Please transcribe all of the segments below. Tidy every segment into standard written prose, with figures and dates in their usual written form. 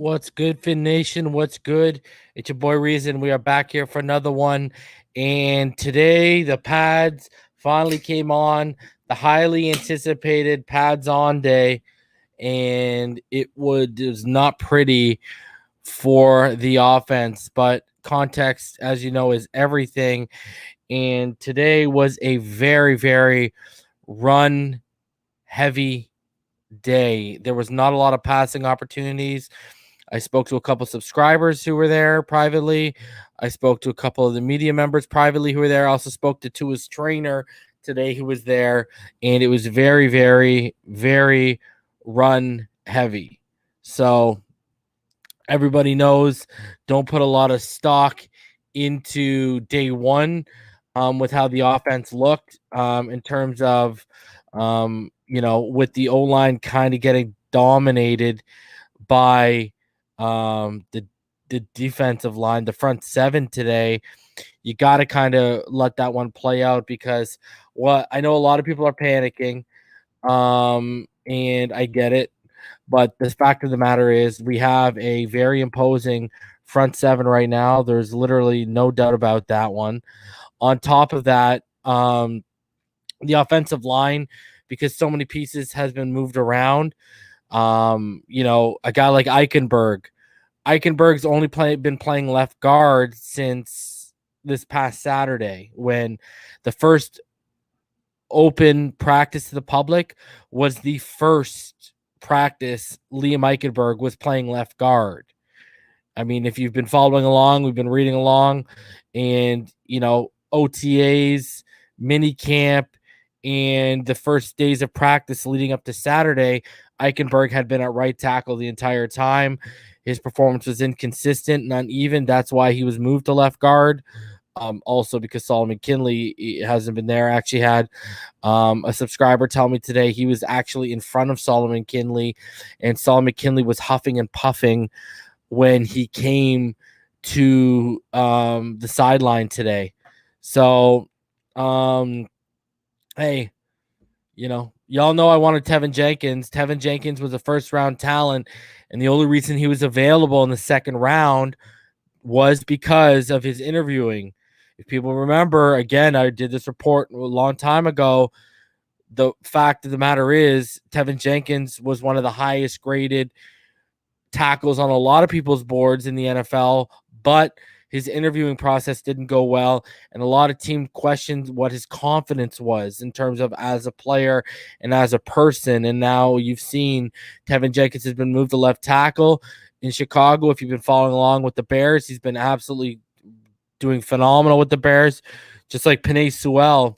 What's good, Fin Nation? What's good? It's your boy Reason. We are back here for another one. And today, the pads finally came on, the highly anticipated pads on day. And it was not pretty for the offense, but context, as you know, is everything. And today was a very, very run heavy day. There was not a lot of passing opportunities. I spoke to a couple subscribers who were there privately. I spoke to a couple of the media members privately who were there. I also spoke to his trainer today who was there, and it was very, very, very run heavy. So everybody knows, don't put a lot of stock into day one with how the offense looked in terms of, with the O-line kind of getting dominated by the defensive line, the front seven today. You got to kind of let that one play out because I know a lot of people are panicking, and I get it. But the fact of the matter is we have a very imposing front seven right now. There's literally no doubt about that one. On top of that, the offensive line, because so many pieces has been moved around. A guy like Eichenberg's only been playing left guard since this past Saturday when the first open practice to the public was the first practice Liam Eichenberg was playing left guard. I mean, if you've been following along, we've been reading along, and OTAs, mini camp, and the first days of practice leading up to Saturday, Eichenberg had been at right tackle the entire time. His performance was inconsistent and uneven. That's why he was moved to left guard. Also because Solomon Kinley hasn't been there. I actually had a subscriber tell me today he was actually in front of Solomon Kinley, and Solomon Kinley was huffing and puffing when he came to the sideline today. So, hey, y'all know I wanted Tevin Jenkins. Tevin Jenkins was a first-round talent, and the only reason he was available in the second round was because of his interviewing. If people remember, again, I did this report a long time ago. The fact of the matter is Tevin Jenkins was one of the highest graded tackles on a lot of people's boards in the NFL, but his interviewing process didn't go well, and a lot of team questioned what his confidence was in terms of as a player and as a person. And now you've seen Tevin Jenkins has been moved to left tackle in Chicago. If you've been following along with the Bears, he's been absolutely doing phenomenal with the Bears, just like Penei Sewell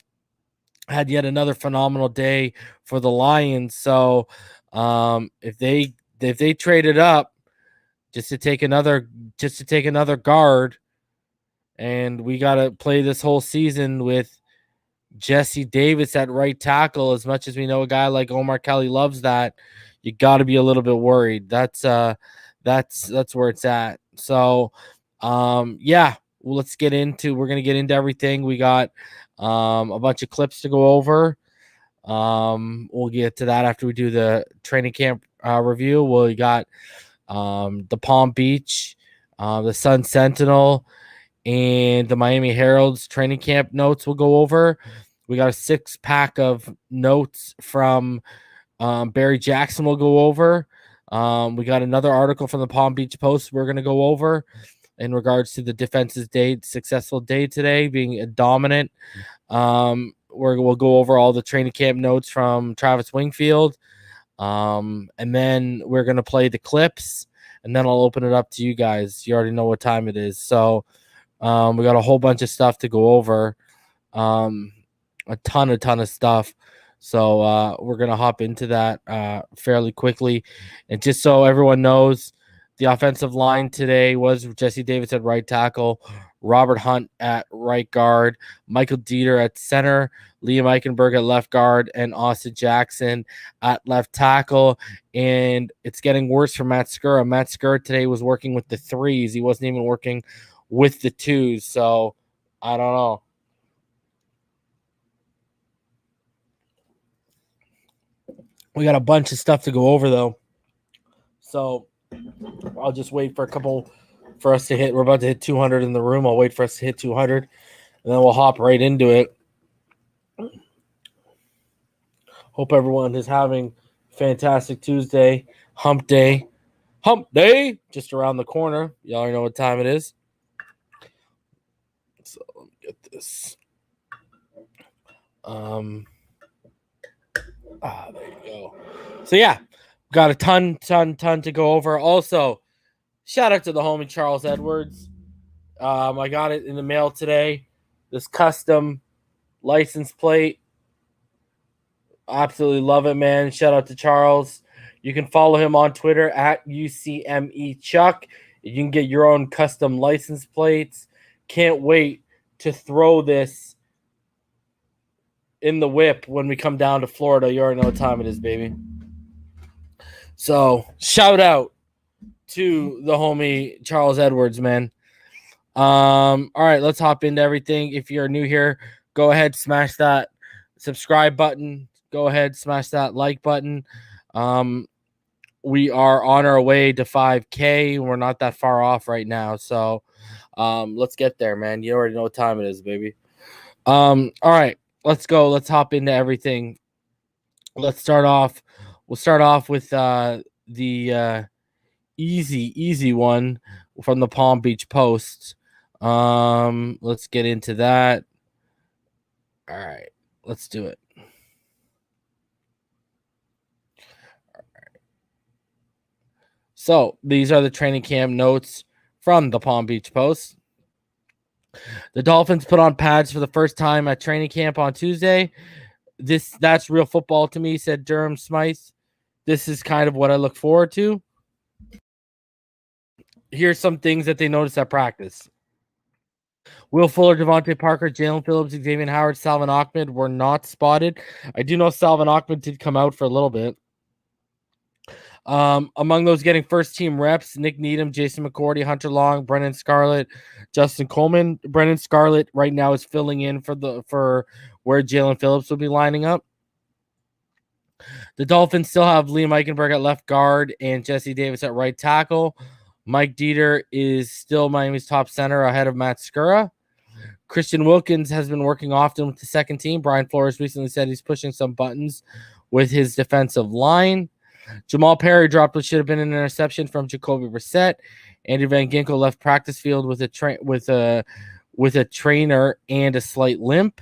had yet another phenomenal day for the Lions. So if they traded up just to take another guard, and we got to play this whole season with Jesse Davis at right tackle, as much as we know a guy like Omar Kelly loves that, you got to be a little bit worried. That's where it's at. So we're going to get into everything. We got a bunch of clips to go over. We'll get to that after we do the training camp review. We got the Palm Beach, the Sun Sentinel, and the Miami Herald's training camp notes we'll go over. We got a 6-pack of notes from Barry Jackson we'll go over. We got another article from the Palm Beach Post we're going to go over in regards to the defense's successful day today, being dominant. We'll go over all the training camp notes from Travis Wingfield. And then we're going to play the clips, and then I'll open it up to you guys. You already know what time it is. So we got a whole bunch of stuff to go over, a ton of stuff. So we're going to hop into that fairly quickly. And just so everyone knows, the offensive line today was Jesse Davis at right tackle, Robert Hunt at right guard, Michael Dieter at center, Liam Eichenberg at left guard, and Austin Jackson at left tackle. And it's getting worse for Matt Skura. Matt Skura today was working with the 3s. He wasn't even working with the 2s. So I don't know. We got a bunch of stuff to go over, though. So I'll just wait for for us to hit. We're about to hit 200 in the room. I'll wait for us to hit 200, and then we'll hop right into it. Hope everyone is having a fantastic Tuesday, hump day, just around the corner. Y'all already know what time it is. So let me get this. There you go. So yeah, got a ton to go over. Also, shout out to the homie Charles Edwards. I got it in the mail today. This custom license plate. Absolutely love it, man. Shout out to Charles. You can follow him on Twitter at UCMEChuck. You can get your own custom license plates. Can't wait to throw this in the whip when we come down to Florida. You already know what time it is, baby. So shout out to the homie Charles Edwards, man. All right, let's hop into everything. If you're new here, go ahead, smash that subscribe button. Go ahead, smash that like button. We are on our way to 5K. We're not that far off right now, so let's get there, man. You already know what time it is, baby. All right, let's go. Let's hop into everything. Let's start off. We'll start off with the easy one from the Palm Beach Post. Let's get into that. All right, let's do it. All right. So these are the training camp notes from the Palm Beach Post. The Dolphins put on pads for the first time at training camp on Tuesday. That's real football to me, said Durham Smythe. This is kind of what I look forward to. Here's some things that they noticed at practice. Will Fuller, Devontae Parker, Jalen Phillips, Xavier Howard, Salvon Ahmed were not spotted. I do know Salvon Ahmed did come out for a little bit. Among those getting first team reps, Nick Needham, Jason McCourty, Hunter Long, Brennan Scarlett, Justin Coleman. Brennan Scarlett right now is filling in for where Jalen Phillips will be lining up. The Dolphins still have Liam Eichenberg at left guard and Jesse Davis at right tackle. Mike Dieter is still Miami's top center ahead of Matt Skura. Christian Wilkins has been working often with the second team. Brian Flores recently said he's pushing some buttons with his defensive line. Jamal Perry dropped what should have been an interception from Jacoby Brissett. Andy Van Ginkel left practice field with a trainer and a slight limp.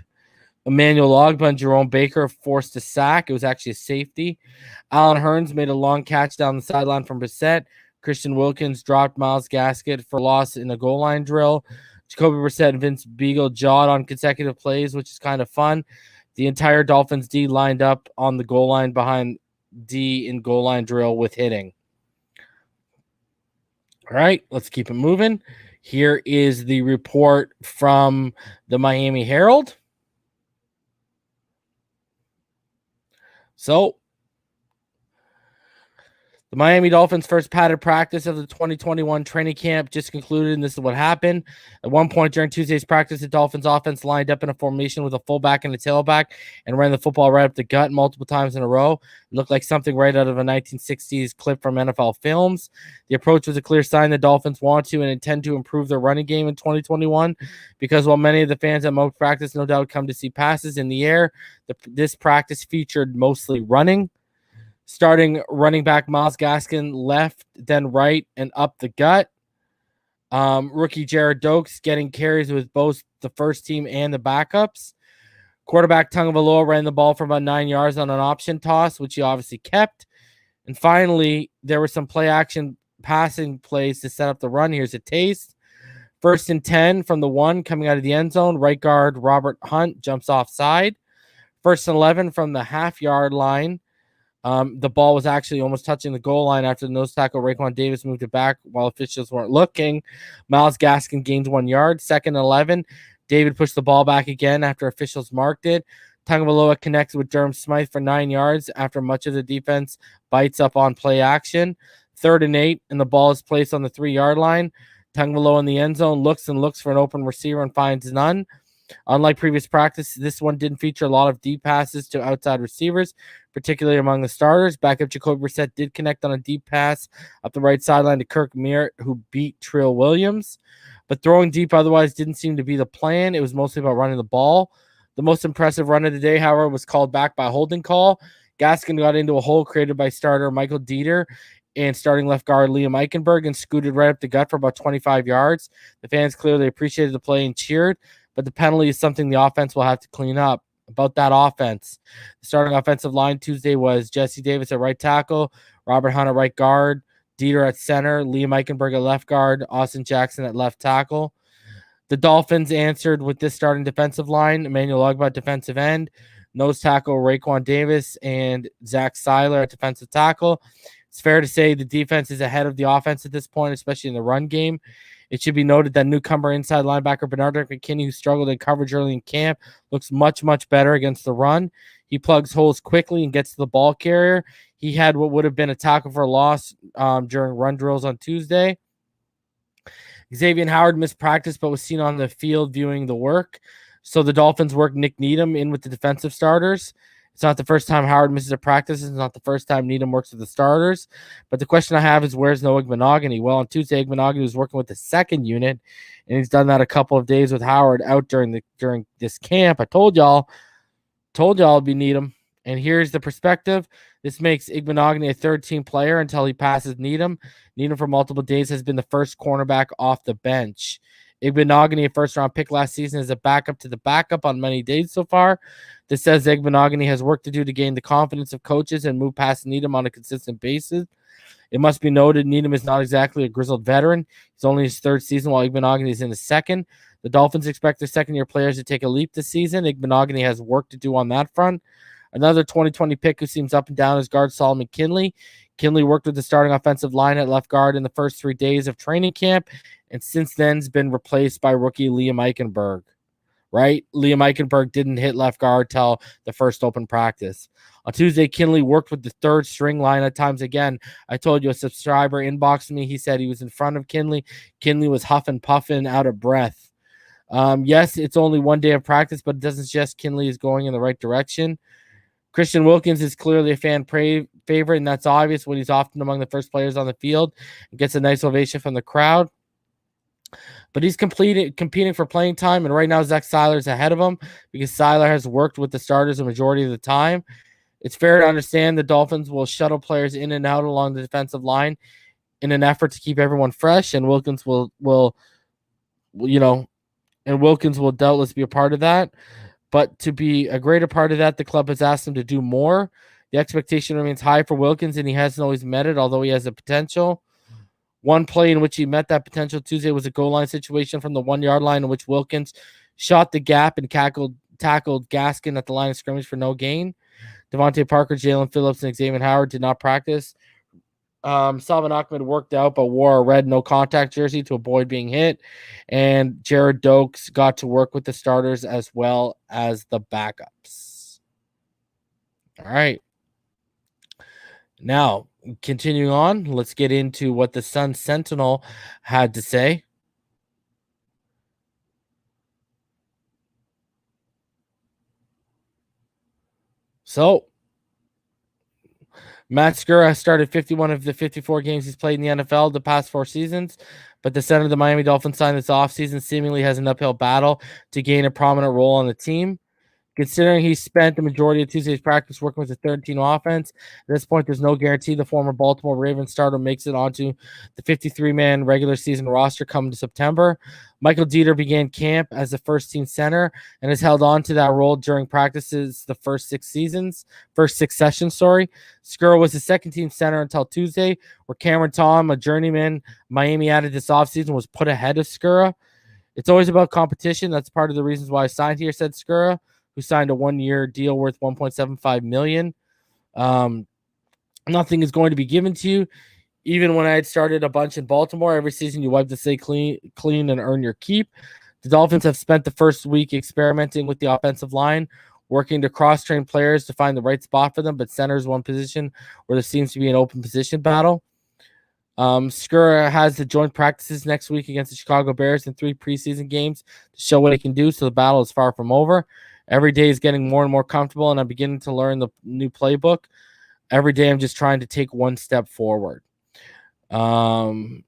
Emmanuel Ogbah and Jerome Baker forced a sack. It was actually a safety. Alan Hearns made a long catch down the sideline from Brissett. Christian Wilkins dropped Myles Gasket for loss in a goal line drill. Jacoby Brissett and Vince Beagle jawed on consecutive plays, which is kind of fun. The entire Dolphins D lined up on the goal line behind D in goal line drill with hitting. All right, let's keep it moving. Here is the report from the Miami Herald. So, the Miami Dolphins' first padded practice of the 2021 training camp just concluded, and this is what happened. At one point during Tuesday's practice, the Dolphins offense lined up in a formation with a fullback and a tailback and ran the football right up the gut multiple times in a row. It looked like something right out of a 1960s clip from NFL films. The approach was a clear sign the Dolphins want to and intend to improve their running game in 2021 because while many of the fans at most practice no doubt come to see passes in the air, this practice featured mostly running. Starting running back Myles Gaskin left, then right, and up the gut. Rookie Jared Dokes getting carries with both the first team and the backups. Quarterback Tagovailoa ran the ball for about 9 yards on an option toss, which he obviously kept. And finally, there were some play-action passing plays to set up the run. Here's a taste. 1st and 10 from the 1 coming out of the end zone. Right guard Robert Hunt jumps offside. 1st and 11 from the half-yard line. The ball was actually almost touching the goal line after the nose tackle Raekwon Davis moved it back while officials weren't looking. Myles Gaskin gained 1 yard. 2nd and 11. David pushed the ball back again after officials marked it. Tagovailoa connected with Durham Smythe for 9 yards after much of the defense bites up on play action. 3rd and 8, and the ball is placed on the 3-yard line. Tagovailoa in the end zone looks and looks for an open receiver and finds none. Unlike previous practice, this one didn't feature a lot of deep passes to outside receivers, particularly among the starters. Backup Jacoby Brissett did connect on a deep pass up the right sideline to Kirk Merritt, who beat Trill Williams. But throwing deep otherwise didn't seem to be the plan. It was mostly about running the ball. The most impressive run of the day, however, was called back by a holding call. Gaskin got into a hole created by starter Michael Dieter and starting left guard Liam Eichenberg and scooted right up the gut for about 25 yards. The fans clearly appreciated the play and cheered, but the penalty is something the offense will have to clean up. About that offense, the starting offensive line Tuesday was Jesse Davis at right tackle, Robert Hunt at right guard, Dieter at center, Liam Eichenberg at left guard, Austin Jackson at left tackle. The Dolphins answered with this starting defensive line: Emmanuel Ogbah at defensive end, nose tackle Raekwon Davis, and Zach Seiler at defensive tackle. It's fair to say the defense is ahead of the offense at this point, especially in the run game. It should be noted that newcomer inside linebacker Bernard McKinney, who struggled in coverage early in camp, looks much, much better against the run. He plugs holes quickly and gets to the ball carrier. He had what would have been a tackle for a loss during run drills on Tuesday. Xavier Howard missed practice but was seen on the field viewing the work. So the Dolphins worked Nick Needham in with the defensive starters. It's not the first time Howard misses a practice. It's not the first time Needham works with the starters. But the question I have is, where's Noah Igbinoghene? Well, on Tuesday, Igbinoghene was working with the second unit, and he's done that a couple of days with Howard out during this camp. I told y'all it'd be Needham. And here's the perspective. This makes Igbinoghene a third-team player until he passes Needham. Needham for multiple days has been the first cornerback off the bench. Igbinoghene, a first-round pick last season, is a backup to the backup on many days so far. This says Igbinoghene has work to do to gain the confidence of coaches and move past Needham on a consistent basis. It must be noted Needham is not exactly a grizzled veteran. He's only his third season, while Igbinoghene is in his second. The Dolphins expect their second-year players to take a leap this season. Igbinoghene has work to do on that front. Another 2020 pick who seems up and down is guard Solomon Kinley. Kinley worked with the starting offensive line at left guard in the first 3 days of training camp, and since then has been replaced by rookie Liam Eichenberg. Right? Liam Eichenberg didn't hit left guard till the first open practice. On Tuesday, Kinley worked with the third string line at times again. I told you, a subscriber inboxed me. He said he was in front of Kinley. Kinley was huffing, puffing, out of breath. Yes, it's only 1 day of practice, but it doesn't suggest Kinley is going in the right direction. Christian Wilkins is clearly a fan favorite, and that's obvious when he's often among the first players on the field and gets a nice ovation from the crowd. But he's competing for playing time, and right now Zach Seiler is ahead of him because Seiler has worked with the starters a majority of the time. It's fair to understand the Dolphins will shuttle players in and out along the defensive line in an effort to keep everyone fresh, and Wilkins will doubtless be a part of that. But to be a greater part of that, the club has asked him to do more. The expectation remains high for Wilkins, and he hasn't always met it, although he has the potential. One play in which he met that potential Tuesday was a goal line situation from the 1 yard line in which Wilkins shot the gap and tackled Gaskin at the line of scrimmage for no gain. Devontae Parker, Jalen Phillips, and Xavier Howard did not practice. Salvin Ahmed worked out but wore a red no contact jersey to avoid being hit. And Jared Dokes got to work with the starters as well as the backups. All right. Now, continuing on, let's get into what the Sun Sentinel had to say. So, Matt Skura started 51 of the 54 games he's played in the NFL the past 4 seasons, but the center of the Miami Dolphins signed this offseason seemingly has an uphill battle to gain a prominent role on the team. Considering he spent the majority of Tuesday's practice working with the third-team offense, at this point, there's no guarantee the former Baltimore Ravens starter makes it onto the 53-man regular season roster come to September. Michael Dieter began camp as the first-team center and has held on to that role during practices the first 6 sessions. Skura was the second-team center until Tuesday, where Cameron Tom, a journeyman Miami added this offseason, was put ahead of Skura. It's always about competition. That's part of the reasons why I signed here, said Skura, who signed a 1-year deal worth $1.75 million. Nothing is going to be given to you. Even when I had started a bunch in Baltimore, every season you wipe the slate clean and earn your keep. The Dolphins have spent the first week experimenting with the offensive line, working to cross-train players to find the right spot for them, but center is one position where there seems to be an open position battle. Skura has the joint practices next week against the Chicago Bears and 3 preseason games to show what he can do, so the battle is far from over. Every day is getting more and more comfortable, and I'm beginning to learn the new playbook. Every day I'm just trying to take one step forward. Jordan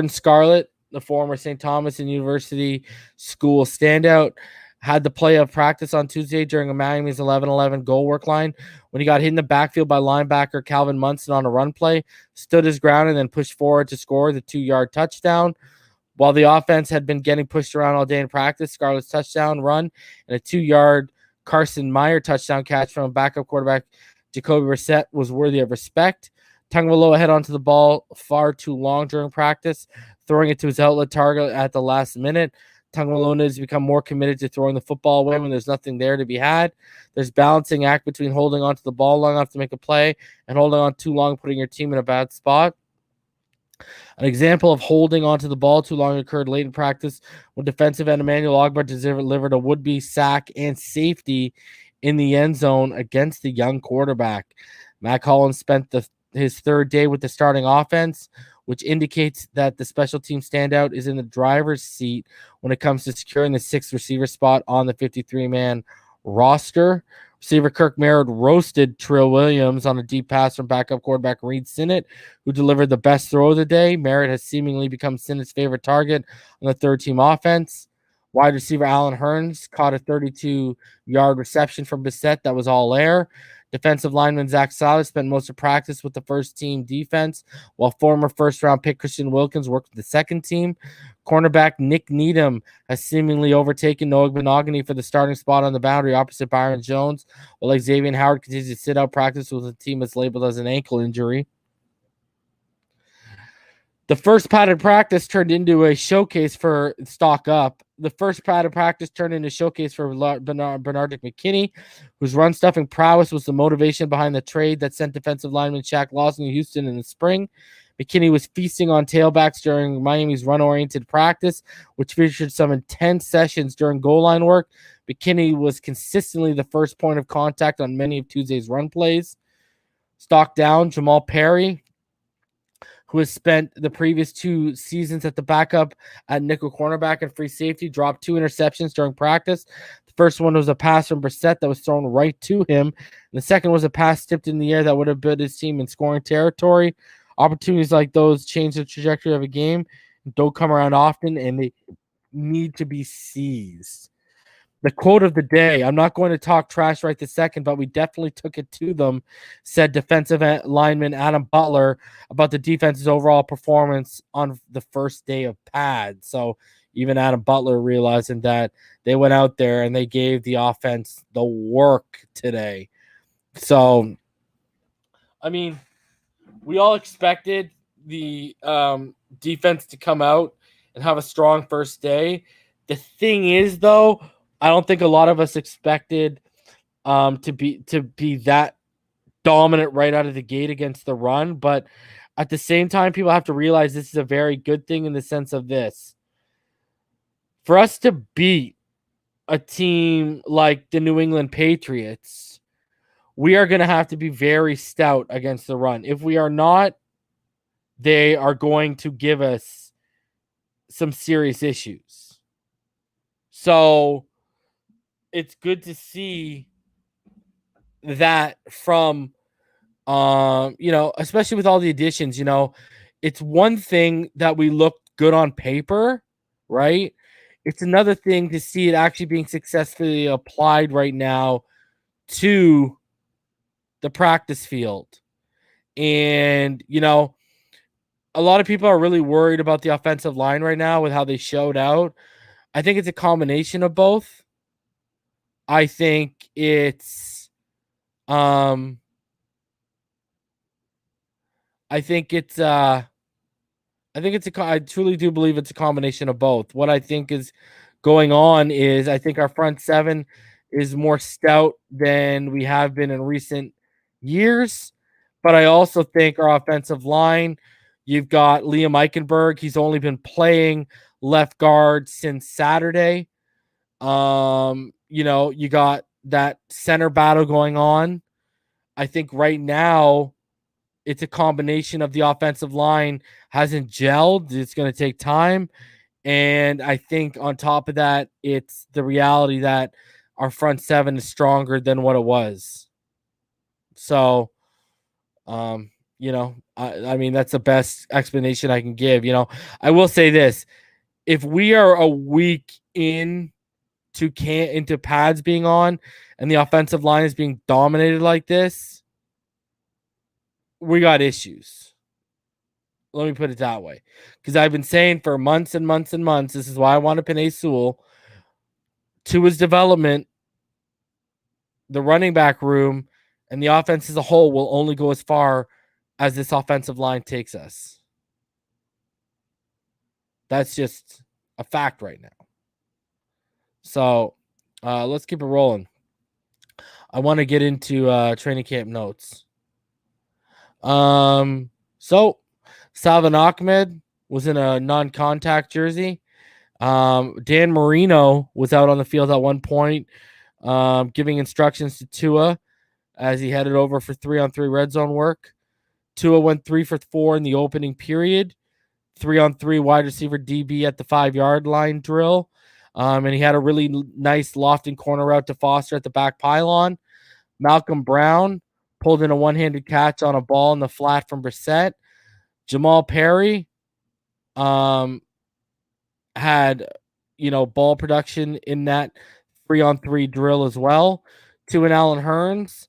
Scarlett, the former St. Thomas and University School standout, had the play of practice on Tuesday during a Miami's 11-11 goal work line when he got hit in the backfield by linebacker Calvin Munson on a run play, stood his ground, and then pushed forward to score the 2-yard touchdown. While the offense had been getting pushed around all day in practice, Scarlett's touchdown run and a 2-yard Carson Meyer touchdown catch from backup quarterback Jacoby Brissett was worthy of respect. Tagovailoa held onto the ball far too long during practice, throwing it to his outlet target at the last minute. Tagovailoa has become more committed to throwing the football away when there's nothing there to be had. There's balancing act between holding onto the ball long enough to make a play and holding on too long, putting your team in a bad spot. An example of holding onto the ball too long occurred late in practice when defensive end Emmanuel Ogbah delivered a would-be sack and safety in the end zone against the young quarterback. Matt Collins spent his third day with the starting offense, which indicates that the special team standout is in the driver's seat when it comes to securing the 6th receiver spot on the 53-man roster. Receiver Kirk Merritt roasted Trill Williams on a deep pass from backup quarterback Reed Sinnett, who delivered the best throw of the day. Merritt has seemingly become Sinnett's favorite target on the third-team offense. Wide receiver Allen Hurns caught a 32-yard reception from Brissett that was all air. Defensive lineman Zach Silas spent most of practice with the first-team defense, while former first-round pick Christian Wilkins worked with the second team. Cornerback Nick Needham has seemingly overtaken Noah Benogany for the starting spot on the boundary opposite Byron Jones, while Xavier Howard continues to sit out practice with a team that's labeled as an ankle injury. The first padded practice turned into a showcase for stock up. The first padded practice turned into a showcase for Bernard McKinney, whose run-stuffing prowess was the motivation behind the trade that sent defensive lineman Shaq Lawson to Houston in the spring. McKinney was feasting on tailbacks during Miami's run-oriented practice, which featured some intense sessions during goal line work. McKinney was consistently the first point of contact on many of Tuesday's run plays. Stock down, Jamal Perry, who has spent the previous 2 seasons at the backup at nickel cornerback and free safety, dropped 2 interceptions during practice. The first one was a pass from Brissett that was thrown right to him. And the second was a pass tipped in the air that would have put his team in scoring territory. Opportunities like those change the trajectory of a game, don't come around often, and they need to be seized. The quote of the day, I'm not going to talk trash right this second, but we definitely took it to them, said defensive lineman Adam Butler about the defense's overall performance on the first day of pad. So even Adam Butler realizing that they went out there and they gave the offense the work today. So, I mean, we all expected the defense to come out and have a strong first day. The thing is, though, I don't think a lot of us expected to be that dominant right out of the gate against the run. But at the same time, people have to realize this is a very good thing in the sense of this. For us to beat a team like the New England Patriots, we are going to have to be very stout against the run. If we are not, they are going to give us some serious issues. So it's good to see that from, especially with all the additions, it's one thing that we look good on paper, right? It's another thing to see it actually being successfully applied right now to the practice field. And, a lot of people are really worried about the offensive line right now with how they showed out. I think it's a combination of both. I think it's I truly do believe it's a combination of both. What I think is going on is I think our front seven is more stout than we have been in recent years. But I also think our offensive line, you've got Liam Eichenberg. He's only been playing left guard since Saturday. You got that center battle going on. I think right now it's a combination of the offensive line hasn't gelled. It's going to take time. And I think on top of that, it's the reality that our front seven is stronger than what it was. So, I mean, that's the best explanation I can give. I will say this. If we are a week into pads being on and the offensive line is being dominated like this, we got issues. Let me put it that way. Because I've been saying for months and months and months, this is why I want to Penei Sewell to his development. The running back room and the offense as a whole will only go as far as this offensive line takes us. That's just a fact right now. So let's keep it rolling. I want to get into training camp notes. So Salvin Ahmed was in a non-contact jersey. Dan Marino was out on the field at one point, giving instructions to Tua as he headed over for 3-on-3 red zone work. Tua went 3 for 4 in the opening period. 3-on-3 wide receiver DB at the 5-yard line drill. And he had a really nice lofting corner route to Foster at the back pylon. Malcolm Brown pulled in a one-handed catch on a ball in the flat from Brissett. Jamal Perry had, ball production in that 3-on-3 drill as well. Tua and Allen Hurns,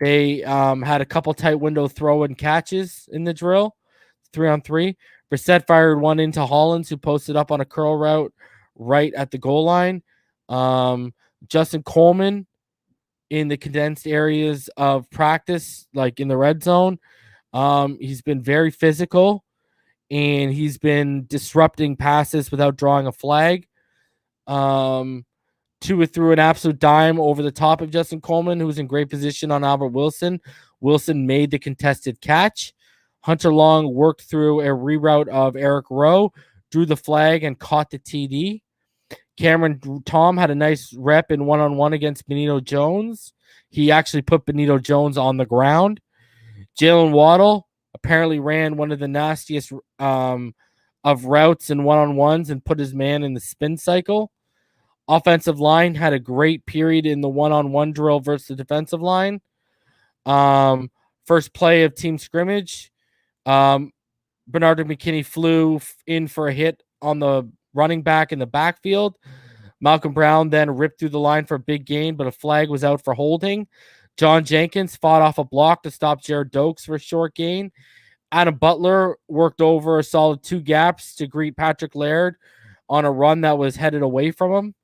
they had a couple tight window throw and catches in the drill, 3-on-3. Brissett fired one into Hollins, who posted up on a curl route right at the goal line. Justin Coleman in the condensed areas of practice, like in the red zone. He's been very physical, and he's been disrupting passes without drawing a flag. Tua threw an absolute dime over the top of Justin Coleman, who was in great position on Albert Wilson. Wilson made the contested catch. Hunter Long worked through a reroute of Eric Rowe, drew the flag, and caught the TD. Cameron Tom had a nice rep in one-on-one against Benito Jones. He actually put Benito Jones on the ground. Jalen Waddle apparently ran one of the nastiest of routes and one-on-ones and put his man in the spin cycle. Offensive line had a great period in the one-on-one drill versus the defensive line. First play of team scrimmage, Bernardo McKinney flew in for a hit on the running back in the backfield. Malcolm Brown then ripped through the line for a big gain, but a flag was out for holding. John Jenkins fought off a block to stop Jared Dokes for a short gain. Adam Butler worked over a solid 2 gaps to greet Patrick Laird on a run that was headed away from him.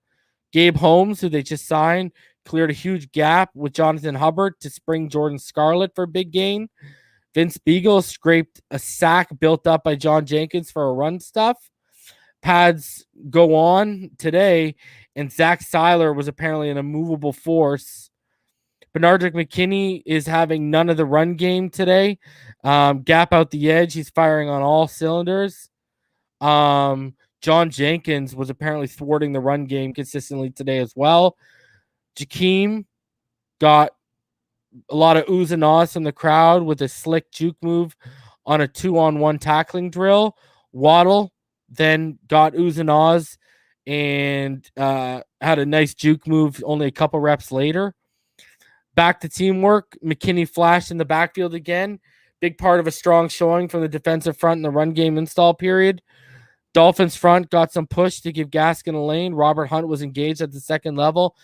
Gabe Holmes, who they just signed, cleared a huge gap with Jonathan Hubbard to spring Jordan Scarlett for a big gain. Vince Beagle scraped a sack built up by John Jenkins for a run stuff. Pads go on today, and Zach Seiler was apparently an immovable force. Bernardo McKinney is having none of the run game today. Gap out the edge. He's firing on all cylinders. John Jenkins was apparently thwarting the run game consistently today as well. Jakeem got a lot of oohs and ahs from the crowd with a slick juke move on a 2-on-1 tackling drill. Waddle then got oohs and ahs and had a nice juke move only a couple reps later. Back to teamwork. McKinney flashed in the backfield again. Big part of a strong showing from the defensive front in the run game install period. Dolphins front got some push to give Gaskin a lane. Robert Hunt was engaged at the second level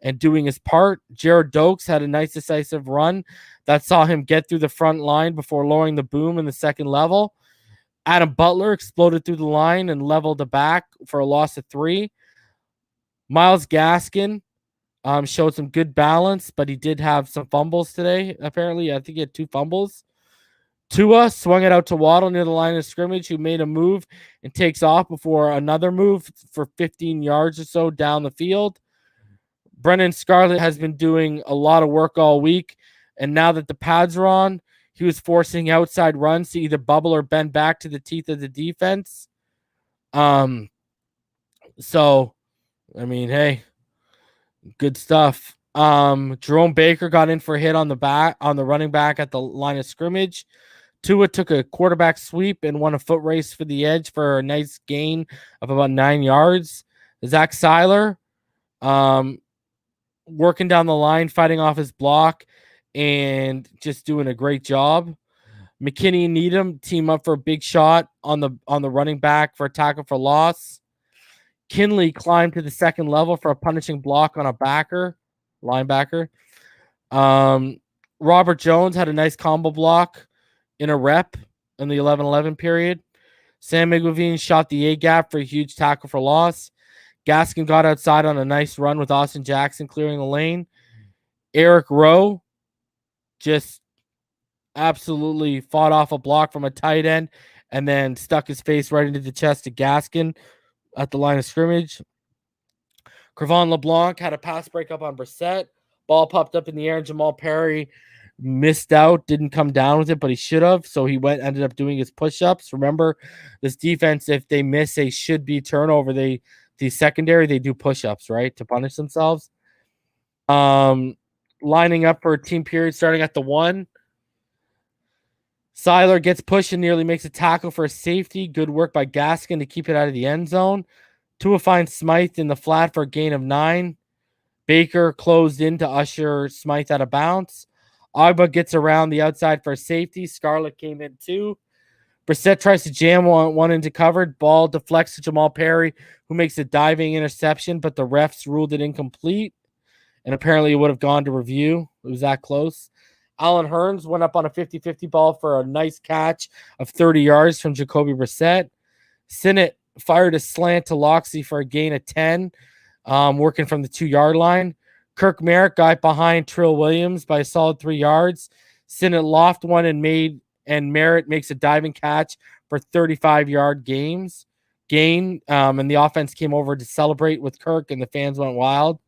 and doing his part. Jared Dokes had a nice decisive run that saw him get through the front line before lowering the boom in the second level. Adam Butler exploded through the line and leveled the back for a loss of 3. Myles Gaskin showed some good balance, but he did have some fumbles today, apparently. I think he had 2 fumbles. Tua swung it out to Waddle near the line of scrimmage, who made a move and takes off before another move for 15 yards or so down the field. Brennan Scarlett has been doing a lot of work all week, and now that the pads are on, he was forcing outside runs to either bubble or bend back to the teeth of the defense. So, I mean, hey, good stuff. Jerome Baker got in for a hit on the running back at the line of scrimmage. Tua took a quarterback sweep and won a foot race for the edge for a nice gain of about 9 yards. Zach Seiler, working down the line, fighting off his block, and just doing a great job. McKinney and Needham team up for a big shot on the running back for a tackle for loss. Kinley climbed to the second level for a punishing block on a linebacker. Robert Jones had a nice combo block in a rep in the 11-11 period. Sam McGuiveen shot the A gap for a huge tackle for loss. Gaskin got outside on a nice run with Austin Jackson clearing the lane. Eric Rowe just absolutely fought off a block from a tight end and then stuck his face right into the chest of Gaskin at the line of scrimmage. Crevon LeBlanc had a pass breakup on Brissett. Ball popped up in the air, and Jamal Perry missed out, didn't come down with it, but he should have. So he ended up doing his push-ups. Remember, this defense, if they miss a should-be turnover, the secondary, they do push-ups, right, to punish themselves. Lining up for a team period starting at the 1. Seiler gets pushed and nearly makes a tackle for a safety. Good work by Gaskin to keep it out of the end zone. Tua finds Smythe in the flat for a gain of 9. Baker closed in to usher Smythe out of bounds. Agba gets around the outside for a safety. Scarlett came in too. Brissett tries to jam one into covered. Ball deflects to Jamal Perry, who makes a diving interception, but the refs ruled it incomplete. And apparently it would have gone to review. It was that close. Alan Hearns went up on a 50-50 ball for a nice catch of 30 yards from Jacoby Brissett. Sinnott fired a slant to Loxley for a gain of 10, working from the 2-yard line. Kirk Merritt got behind Trill Williams by a solid 3 yards. Sinnott loft one and Merritt makes a diving catch for 35-yard gain. And the offense came over to celebrate with Kirk, and the fans went wild.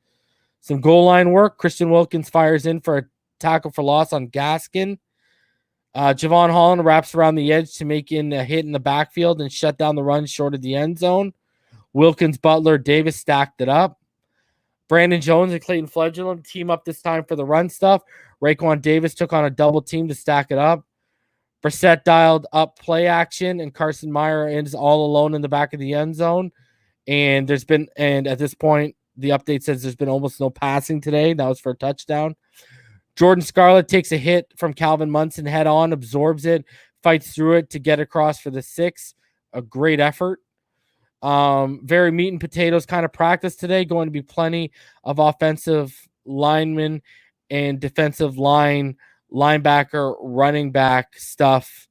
Some goal line work. Christian Wilkins fires in for a tackle for loss on Gaskin. Javon Holland wraps around the edge to make in a hit in the backfield and shut down the run short of the end zone. Wilkins, Butler, Davis stacked it up. Brandon Jones and Clayton Fledgland team up this time for the run stuff. Raekwon Davis took on a double team to stack it up. Brissett dialed up play action, and Carson Meyer is all alone in the back of the end zone. And at this point, the update says there's been almost no passing today. That was for a touchdown. Jordan Scarlett takes a hit from Calvin Munson head on, absorbs it, fights through it to get across for the 6. A great effort. Very meat and potatoes kind of practice today. Going to be plenty of offensive linemen and defensive linebacker, running back stuff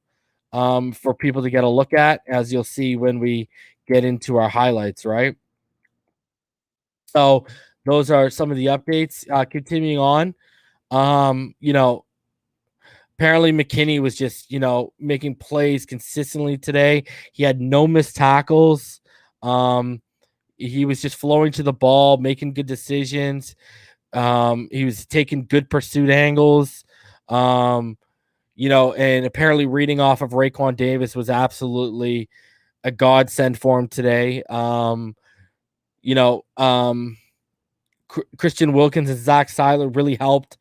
for people to get a look at, as you'll see when we get into our highlights, right? So those are some of the updates. Continuing on, apparently McKinney was just, making plays consistently today. He had no missed tackles. He was just flowing to the ball, making good decisions. He was taking good pursuit angles. And apparently reading off of Raekwon Davis was absolutely a godsend for him today. Christian Wilkins and Zach Seiler really helped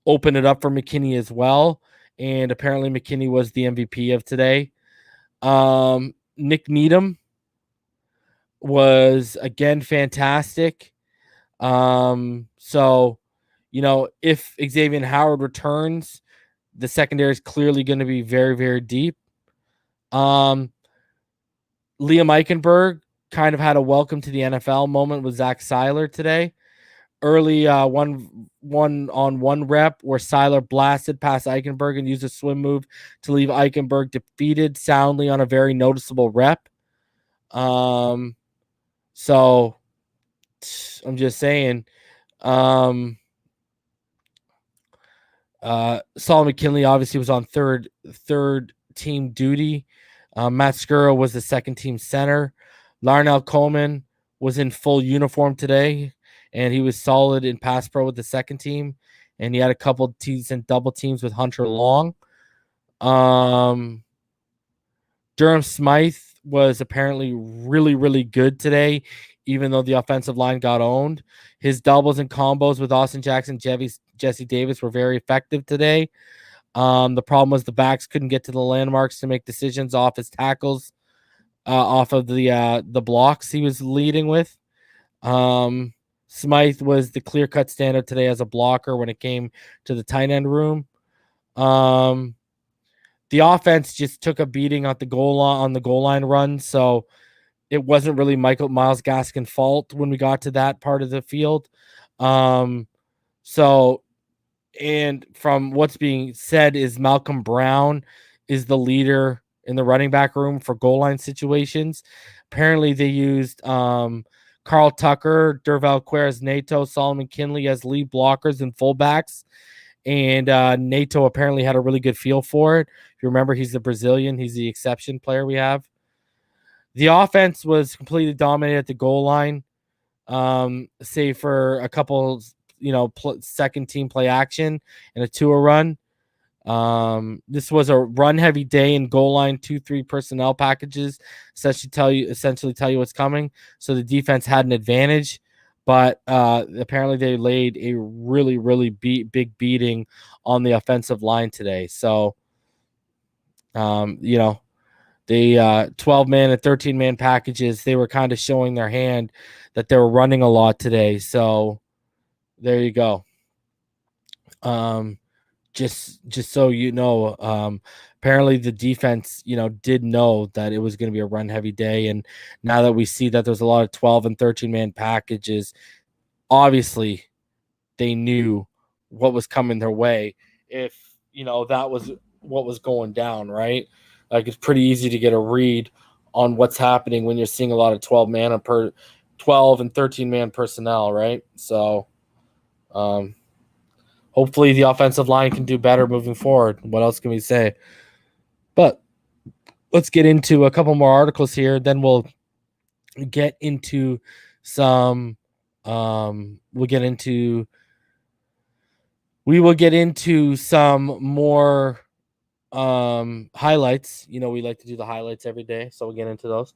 open it up for McKinney as well. And apparently McKinney was the MVP of today. Nick Needham was again fantastic. So, if Xavier Howard returns, the secondary is clearly going to be very, very deep. Liam Eichenberg kind of had a welcome to the NFL moment with Zach Seiler today. Early one-on-one rep where Seiler blasted past Eichenberg and used a swim move to leave Eichenberg defeated soundly on a very noticeable rep. So I'm just saying, Solomon McKinley obviously was on third team duty. Matt Skura was the second team center. Larnell Coleman was in full uniform today, and he was solid in pass pro with the second team. And he had a couple decent double teams with Hunter Long. Durham Smythe was apparently really, really good today, even though the offensive line got owned. His doubles and combos with Austin Jackson, Jesse Davis were very effective today. The problem was the backs couldn't get to the landmarks to make decisions off his tackles, off of the blocks he was leading with. Smythe was the clear-cut standout today as a blocker when it came to the tight end room. The offense just took a beating on the goal line run, so it wasn't really Miles Gaskin's fault when we got to that part of the field. So, and from what's being said is Malcolm Brown is the leader in the running back room for goal line situations. Apparently they used Carl Tucker, Derval Queres, Nato, Solomon Kinley as lead blockers and fullbacks. And Nato apparently had a really good feel for it. If you remember, he's the Brazilian. He's the exception player we have. The offense was completely dominated at the goal line, save for a couple, second team play action and a tour run. This was a run-heavy day in goal line 2-3 personnel packages. Essentially tell you what's coming. So the defense had an advantage. But apparently they laid a really, really big beating on the offensive line today. So, the 12-man and 13-man packages, they were kind of showing their hand that they were running a lot today. So there you go. Just so you know, apparently the defense, did know that it was going to be a run-heavy day. And now that we see that there's a lot of 12 and 13-man packages, obviously they knew what was coming their way if, that was what was going down, right? Like, it's pretty easy to get a read on what's happening when you're seeing a lot of 12 and 13-man personnel, right? So, hopefully the offensive line can do better moving forward. What else can we say? But let's get into a couple more articles here. Then we'll get into some we will get into some more highlights. We like to do the highlights every day, so we'll get into those.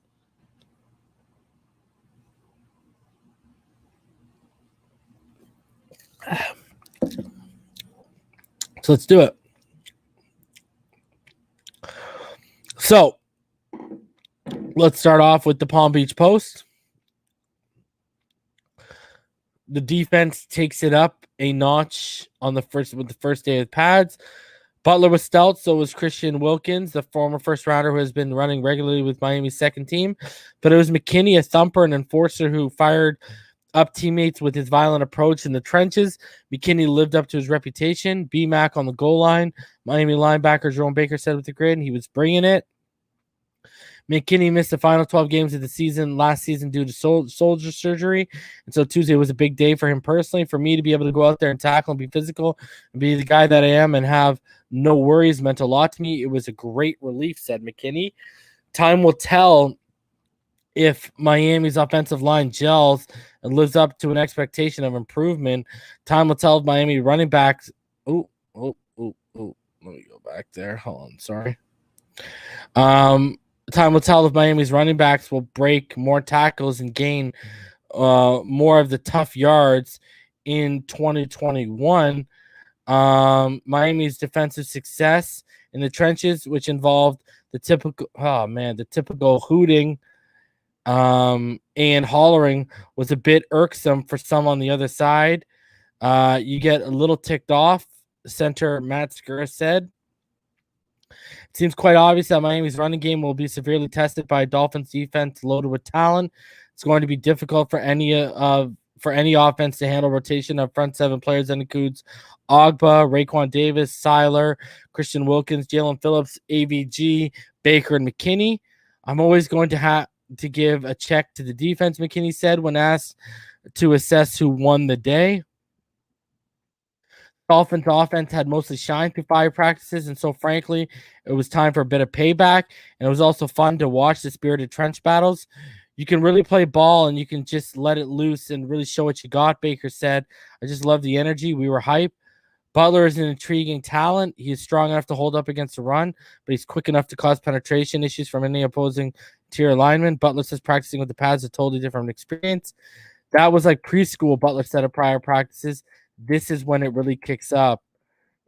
So let's do it. So let's start off with the Palm Beach Post. The defense takes it up a notch with the first day of pads. Butler was stout, so was Christian Wilkins, the former first rounder who has been running regularly with Miami's second team. But it was McKinney, a thumper and enforcer, who fired up teammates with his violent approach in the trenches. McKinney lived up to his reputation. B-Mac on the goal line. Miami linebacker Jerome Baker said with the grid, he was bringing it. McKinney missed the final 12 games of the season last season due to shoulder surgery. And so Tuesday was a big day for him personally. For me to be able to go out there and tackle and be physical and be the guy that I am and have no worries meant a lot to me. It was a great relief, said McKinney. Time will tell if Miami's offensive line gels and lives up to an expectation of improvement. Time will tell if Miami running backs. Let me go back there. Hold on. Sorry. Time will tell if Miami's running backs will break more tackles and gain more of the tough yards in 2021. Miami's defensive success in the trenches, which involved the typical hooting and hollering, was a bit irksome for some on the other side. You get a little ticked off, center Matt Skura said. It seems quite obvious that Miami's running game will be severely tested by a Dolphins defense loaded with talent. It's going to be difficult for any offense to handle rotation of front seven players that includes Ogba, Raekwon Davis, Seiler, Christian Wilkins, Jalen Phillips, AVG, Baker, and McKinney. I'm always going to have to give a check to the defense, McKinney said when asked to assess who won the day. Dolphins offense had mostly shined through 5 practices, and so frankly, it was time for a bit of payback, and it was also fun to watch the spirited trench battles. You can really play ball, and you can just let it loose and really show what you got, Baker said. I just love the energy. We were hype. Butler is an intriguing talent. He is strong enough to hold up against the run, but he's quick enough to cause penetration issues from any opposing interior lineman. Butler says practicing with the pads is a totally different experience. That was like preschool, Butler said, of prior practices. This is when it really kicks up.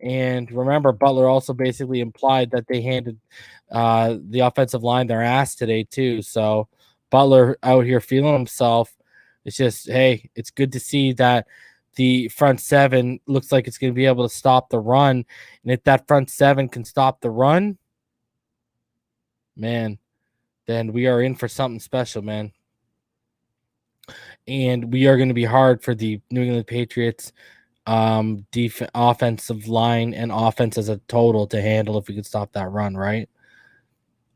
And remember, Butler also basically implied that they handed the offensive line their ass today too. So Butler out here feeling himself. It's just, hey, it's good to see that the front seven looks like it's going to be able to stop the run. And if that front seven can stop the run, man, then we are in for something special, man. And we are going to be hard for the New England Patriots offensive line and offense as a total to handle if we could stop that run, right?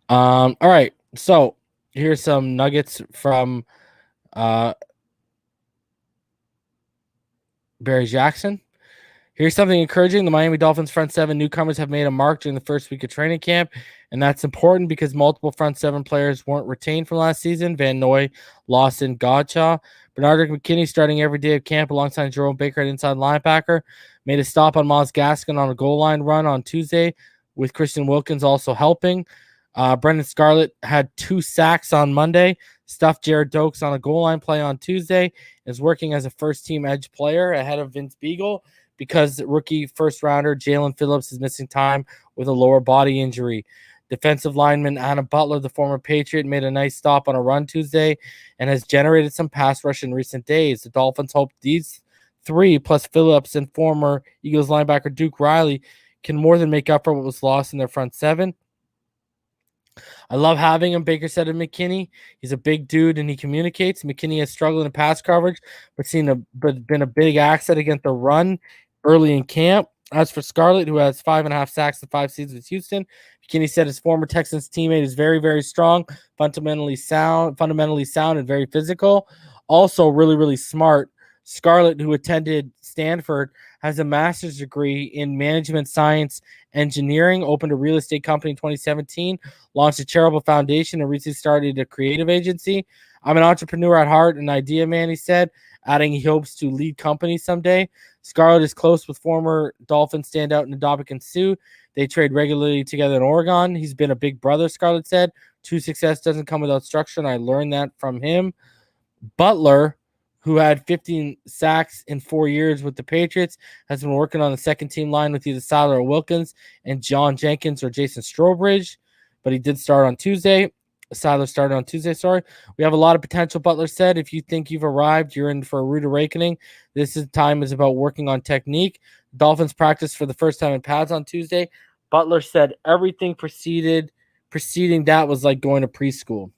All right. So here's some nuggets from Barry Jackson. Here's something encouraging. The Miami Dolphins front seven newcomers have made a mark during the first week of training camp, and that's important because multiple front seven players weren't retained from last season. Van Noy, Lawson, Godshaw. Bernard McKinney starting every day of camp alongside Jerome Baker at inside linebacker. Made a stop on Myles Gaskin on a goal line run on Tuesday, with Christian Wilkins also helping. Brendan Scarlett had 2 sacks on Monday, stuffed Jared Dokes on a goal line play on Tuesday, is working as a first-team edge player ahead of Vince Beagle because rookie first-rounder Jalen Phillips is missing time with a lower body injury. Defensive lineman Adam Butler, the former Patriot, made a nice stop on a run Tuesday and has generated some pass rush in recent days. The Dolphins hope these 3, plus Phillips and former Eagles linebacker Duke Riley, can more than make up for what was lost in their front seven. I love having him, Baker said of McKinney. He's a big dude and he communicates. McKinney has struggled in pass coverage, but been a big asset against the run early in camp. As for Scarlett, who has 5.5 sacks in 5 seasons with Houston, McKinney said his former Texans teammate is very, very strong, fundamentally sound, and very physical. Also, really, really smart. Scarlett, who attended Stanford, has a master's degree in management science engineering, opened a real estate company in 2017, launched a charitable foundation, and recently started a creative agency. I'm an entrepreneur at heart, an idea man, he said, adding he hopes to lead companies someday. Scarlett is close with former Dolphins standout Ndamukong Suh. They trade regularly together in Oregon. He's been a big brother, Scarlett said. True success doesn't come without structure, and I learned that from him. Butler, who had 15 sacks in 4 years with the Patriots, has been working on the second-team line with either Siler or Wilkins and John Jenkins or Jason Strowbridge, but he did start on Tuesday. Siler started on Tuesday, sorry. We have a lot of potential, Butler said. If you think you've arrived, you're in for a rude awakening. Time is about working on technique. Dolphins practiced for the first time in pads on Tuesday. Butler said everything preceding that was like going to preschool.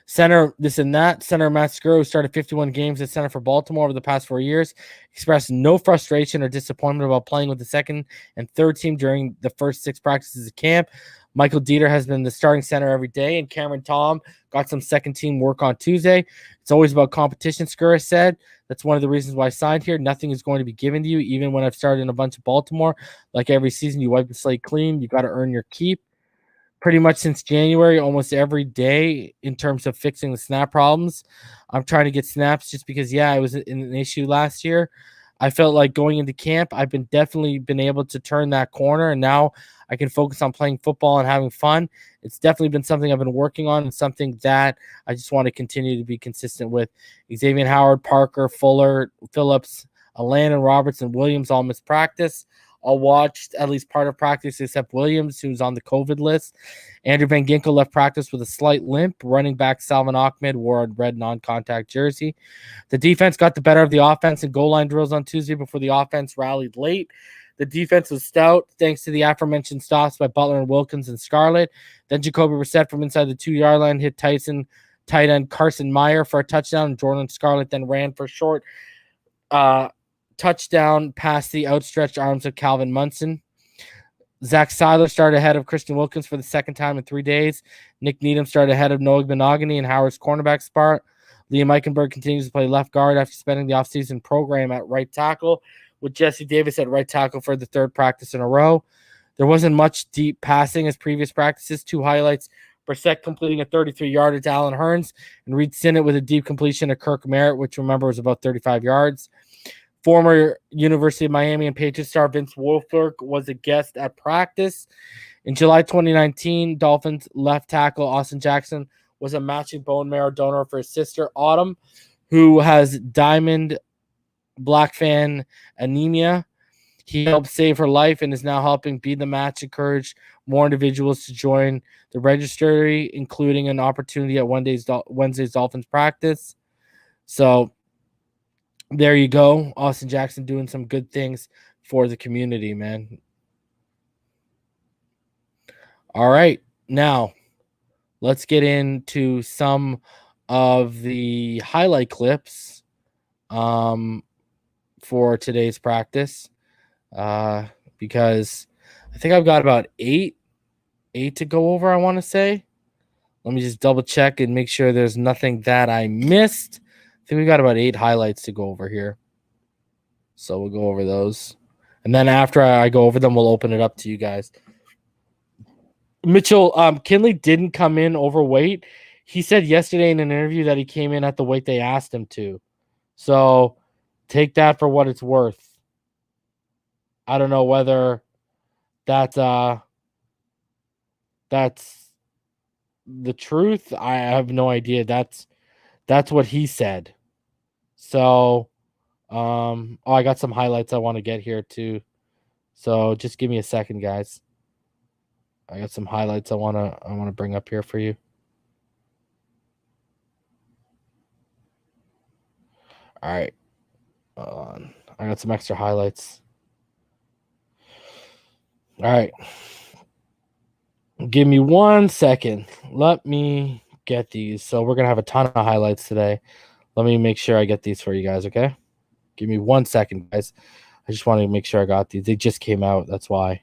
Center, this and that. Center Matt Skura, who started 51 games at center for Baltimore over the past 4 years, expressed no frustration or disappointment about playing with the second and third team during the first 6 practices of camp. Michael Dieter has been the starting center every day, and Cameron Tom got some second team work on Tuesday. It's always about competition, Skura said. That's one of the reasons why I signed here. Nothing is going to be given to you, even when I've started in a bunch of Baltimore. Like every season, you wipe the slate clean. You got to earn your keep. Pretty much since January, almost every day in terms of fixing the snap problems. I'm trying to get snaps just because, it was an issue last year. I felt like going into camp, I've definitely been able to turn that corner, and now I can focus on playing football and having fun. It's definitely been something I've been working on and something that I just want to continue to be consistent with. Xavier Howard, Parker, Fuller, Phillips, Landon Roberts, and Williams all missed practice. All watched at least part of practice except Williams, who's on the COVID list. Andrew Van Ginkel left practice with a slight limp. Running back Salvon Ahmed wore a red non-contact jersey. The defense got the better of the offense in goal line drills on Tuesday before the offense rallied late. The defense was stout thanks to the aforementioned stops by Butler and Wilkins and Scarlett. Then Jacoby Brissett from inside the 2-yard line hit tight end Carson Meyer for a touchdown, and Jordan Scarlett then ran for short touchdown past the outstretched arms of Calvin Munson. Zach Siler started ahead of Christian Wilkins for the second time in 3 days. Nick Needham started ahead of Noah Benogany in Howard's cornerback spot. Liam Eichenberg continues to play left guard after spending the offseason program at right tackle, with Jesse Davis at right tackle for the 3rd practice in a row. There wasn't much deep passing as previous practices. 2 highlights: Brissett completing a 33-yarder to Allen Hurns, and Reed Sinnett with a deep completion to Kirk Merritt, which remember was about 35 yards. Former University of Miami and Patriots star Vince Wilfork was a guest at practice. In July 2019, Dolphins left tackle Austin Jackson was a matching bone marrow donor for his sister, Autumn, who has diamond black fan anemia. He helped save her life and is now helping Be the Match encourage more individuals to join the registry, including an opportunity at Wednesday's Dolphins practice. So there you go. Austin Jackson doing some good things for the community, man. All right. Now, let's get into some of the highlight clips for today's practice. Because I think I've got about eight to go over, I want to say. Let me just double check and make sure there's nothing that I missed. I think we got about 8 highlights to go over here. So we'll go over those. And then after I go over them, we'll open it up to you guys. Mitchell, Kinley didn't come in overweight. He said yesterday in an interview that he came in at the weight they asked him to. So take that for what it's worth. I don't know whether that's the truth. I have no idea. That's what he said. So I got some highlights I want to get here too. So just give me a second, guys. I got some highlights I want to bring up here for you. All right. I got some extra highlights. All right. Give me 1 second. Let me get these. So we're going to have a ton of highlights today. Let me make sure I get these for you guys, okay? Give me 1 second, guys. I just want to make sure I got these. They just came out. That's why.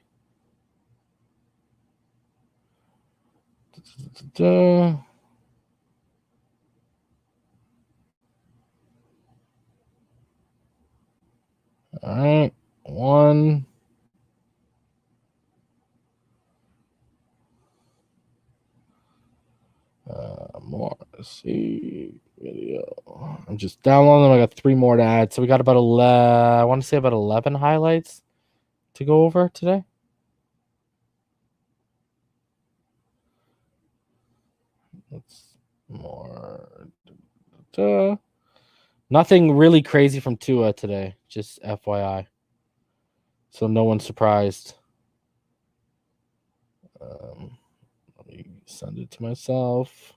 All right. One. More. Let's see. Video. I'm just downloading them. I got 3 more to add. So we got about 11. I want to say about 11 highlights to go over today. That's more. Nothing really crazy from Tua today. Just FYI. So no one's surprised. Let me send it to myself.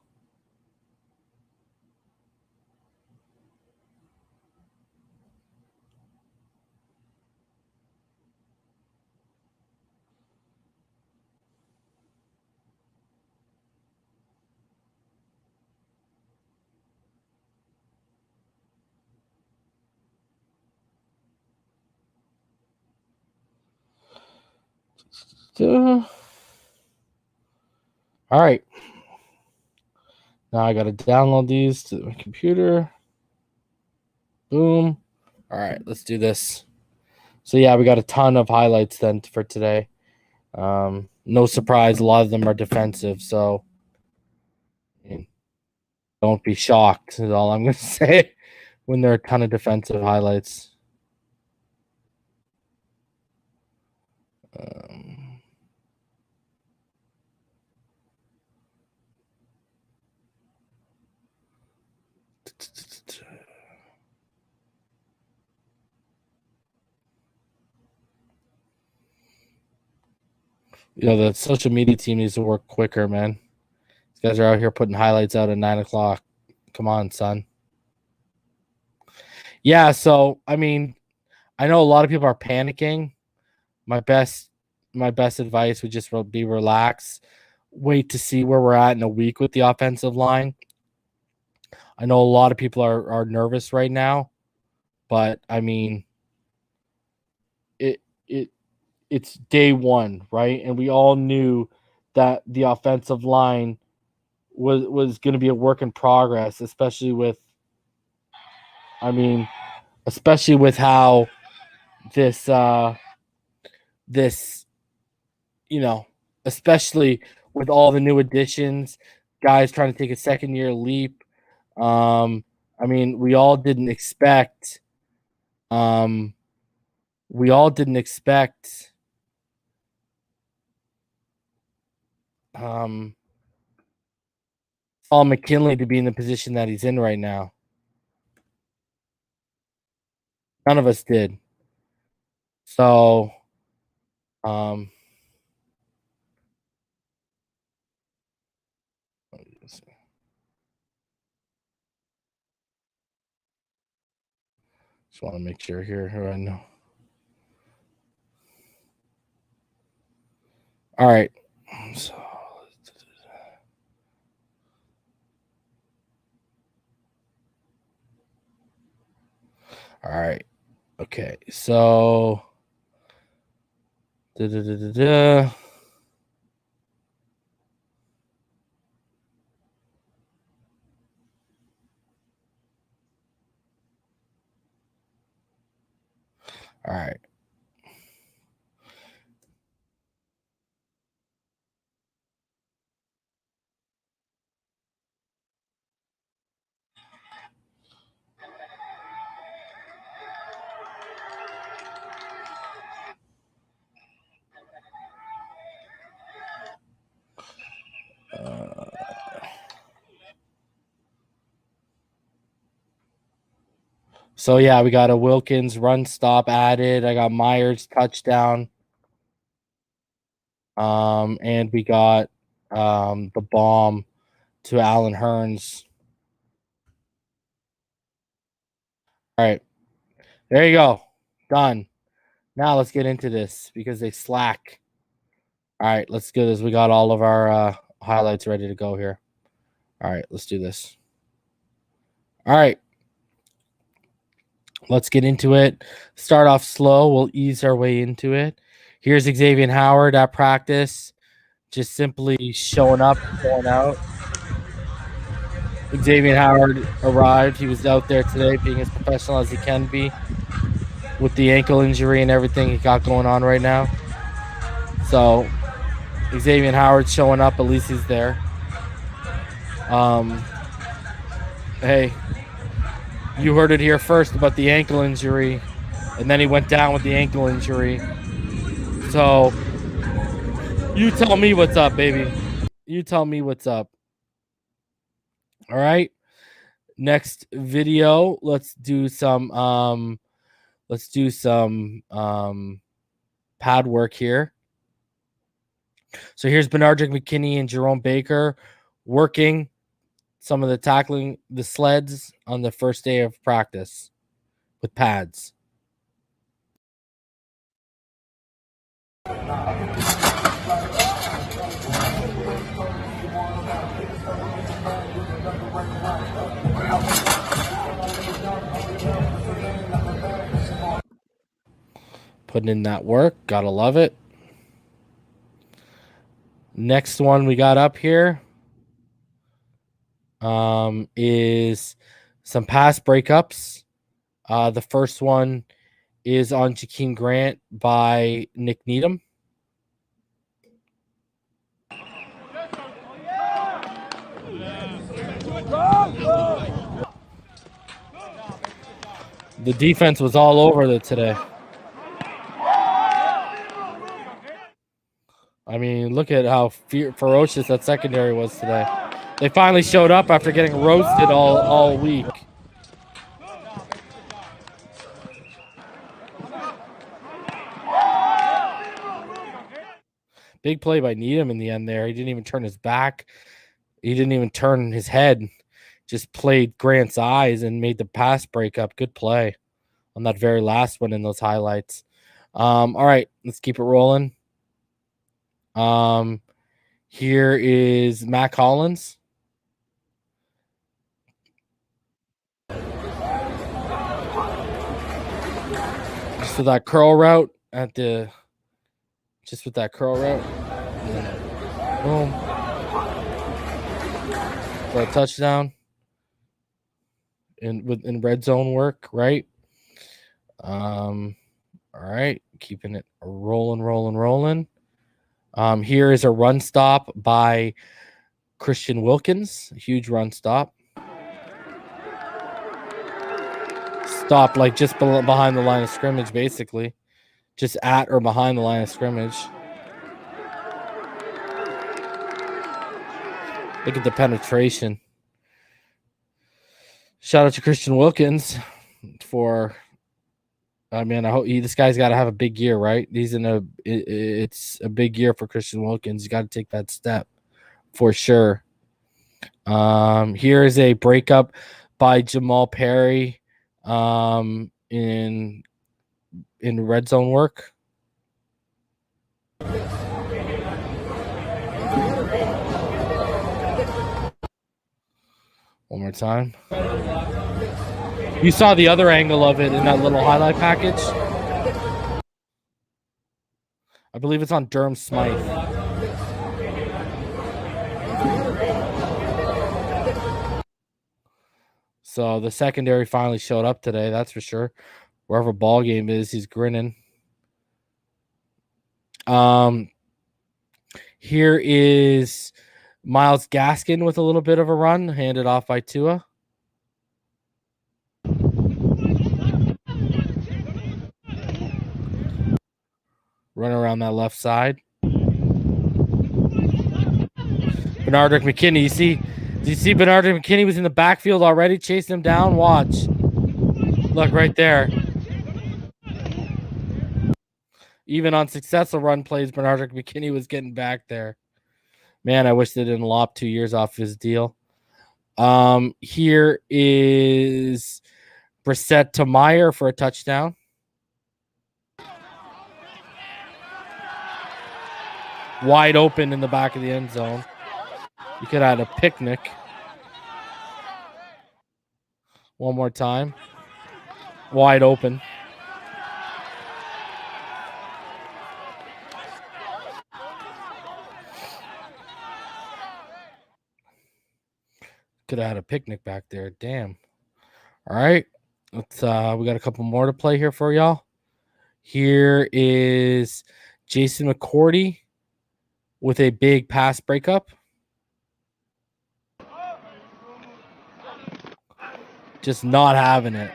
All right. Now I got to download these to my computer. Boom. All right, let's do this. So yeah, we got a ton of highlights then for today. No surprise, a lot of them are defensive, so don't be shocked is all I'm going to say when there are a ton of defensive highlights. The social media team needs to work quicker, man. These guys are out here putting highlights out at 9 o'clock. Come on, son. Yeah, so I mean, I know a lot of people are panicking. My best advice would just be relax. Wait to see where we're at in a week with the offensive line. I know a lot of people are nervous right now, but I mean, it's day one, right? And we all knew that the offensive line was going to be a work in progress, especially with how this especially with all the new additions, guys trying to take a second year leap. We all didn't expect Paul McKinley to be in the position that he's in right now. None of us did. So, just want to make sure here who I know. All right. So, all right. Okay. So, all right. So yeah, we got a Wilkins run stop added. I got Myers touchdown. And we got the bomb to Allen Hurns. All right. There you go. Done. Now let's get into this because they slack. All right, let's do this. We got all of our highlights ready to go here. All right, let's do this. All right. Let's get into it. Start off slow. We'll ease our way into it. Here's Xavier Howard at practice, just simply showing up, showing out. Xavier Howard arrived. He was out there today being as professional as he can be with the ankle injury and everything he got going on right now. So Xavier Howard showing up. At least he's there. Hey, you heard it here first about the ankle injury, and then he went down with the ankle injury. So you tell me what's up, baby. You tell me what's up. All right. Next video, let's do some pad work here. So here's Bernardrick McKinney and Jerome Baker working some of the tackling the sleds on the first day of practice with pads. Putting in that work. Gotta love it. Next one we got up here is some pass breakups. The first one is on Jakeem Grant by Nick Needham. The defense was all over it today. I mean, look at how ferocious that secondary was today. They finally showed up after getting roasted all week. Big play by Needham in the end there. He didn't even turn his back. He didn't even turn his head. Just played Grant's eyes and made the pass break up. Good play on that very last one in those highlights. All right, let's keep it rolling. Here is Matt Collins. Just with that curl route just with that curl route. Boom. For a touchdown. In red zone work, right? All right, keeping it rolling. Here is a run stop by Christian Wilkins. A huge run stop. Stop like just behind the line of scrimmage, basically. Just at or behind the line of scrimmage. Look at the penetration. Shout out to Christian Wilkins for I mean, I hope this guy's got to have a big year, right? It's a big year for Christian Wilkins. He's got to take that step for sure. Here is a breakup by Jamal Perry in red zone work. One more time. You saw the other angle of it in that little highlight package. I believe it's on Durham Smythe. So the secondary finally showed up today, that's for sure. Wherever ball game is, he's grinning. Here is Myles Gaskin with a little bit of a run, handed off by Tua. Run around that left side. Bernard McKinney, do you see Bernard McKinney was in the backfield already, chasing him down? Watch. Look right there. Even on successful run plays, Bernard McKinney was getting back there. Man, I wish they didn't lop 2 years off his deal. Here is Brissett to Meyer for a touchdown. Wide open in the back of the end zone. You could have had a picnic. One more time. Wide open. Could have had a picnic back there. Damn. All right. Let's we got a couple more to play here for y'all. Here is Jason McCourty with a big pass breakup. Just not having it.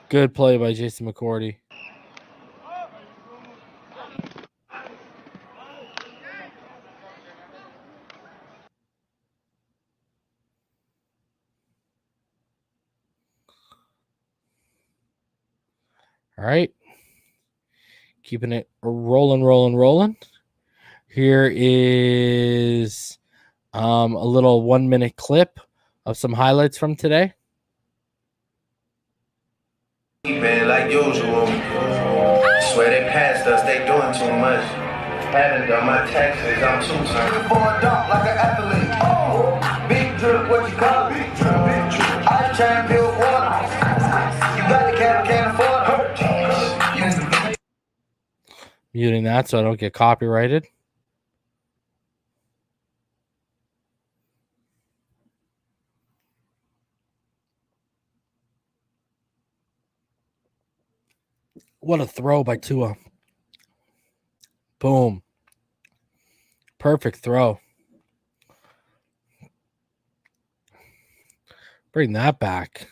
Good play by Jason McCourty. All right. Keeping it rolling. Here is a little 1-minute clip of some highlights from today. Man, like usual, swear they passed us, they doing too much. Haven't done my taxes, I'm too turned. For a dunk like an athlete. Oh, big drip, what you call it? Big drip, big drip. I try and build water. You got the cap, can't afford it. Muting that so I don't get copyrighted. What a throw by Tua. Boom. Perfect throw. Bring that back.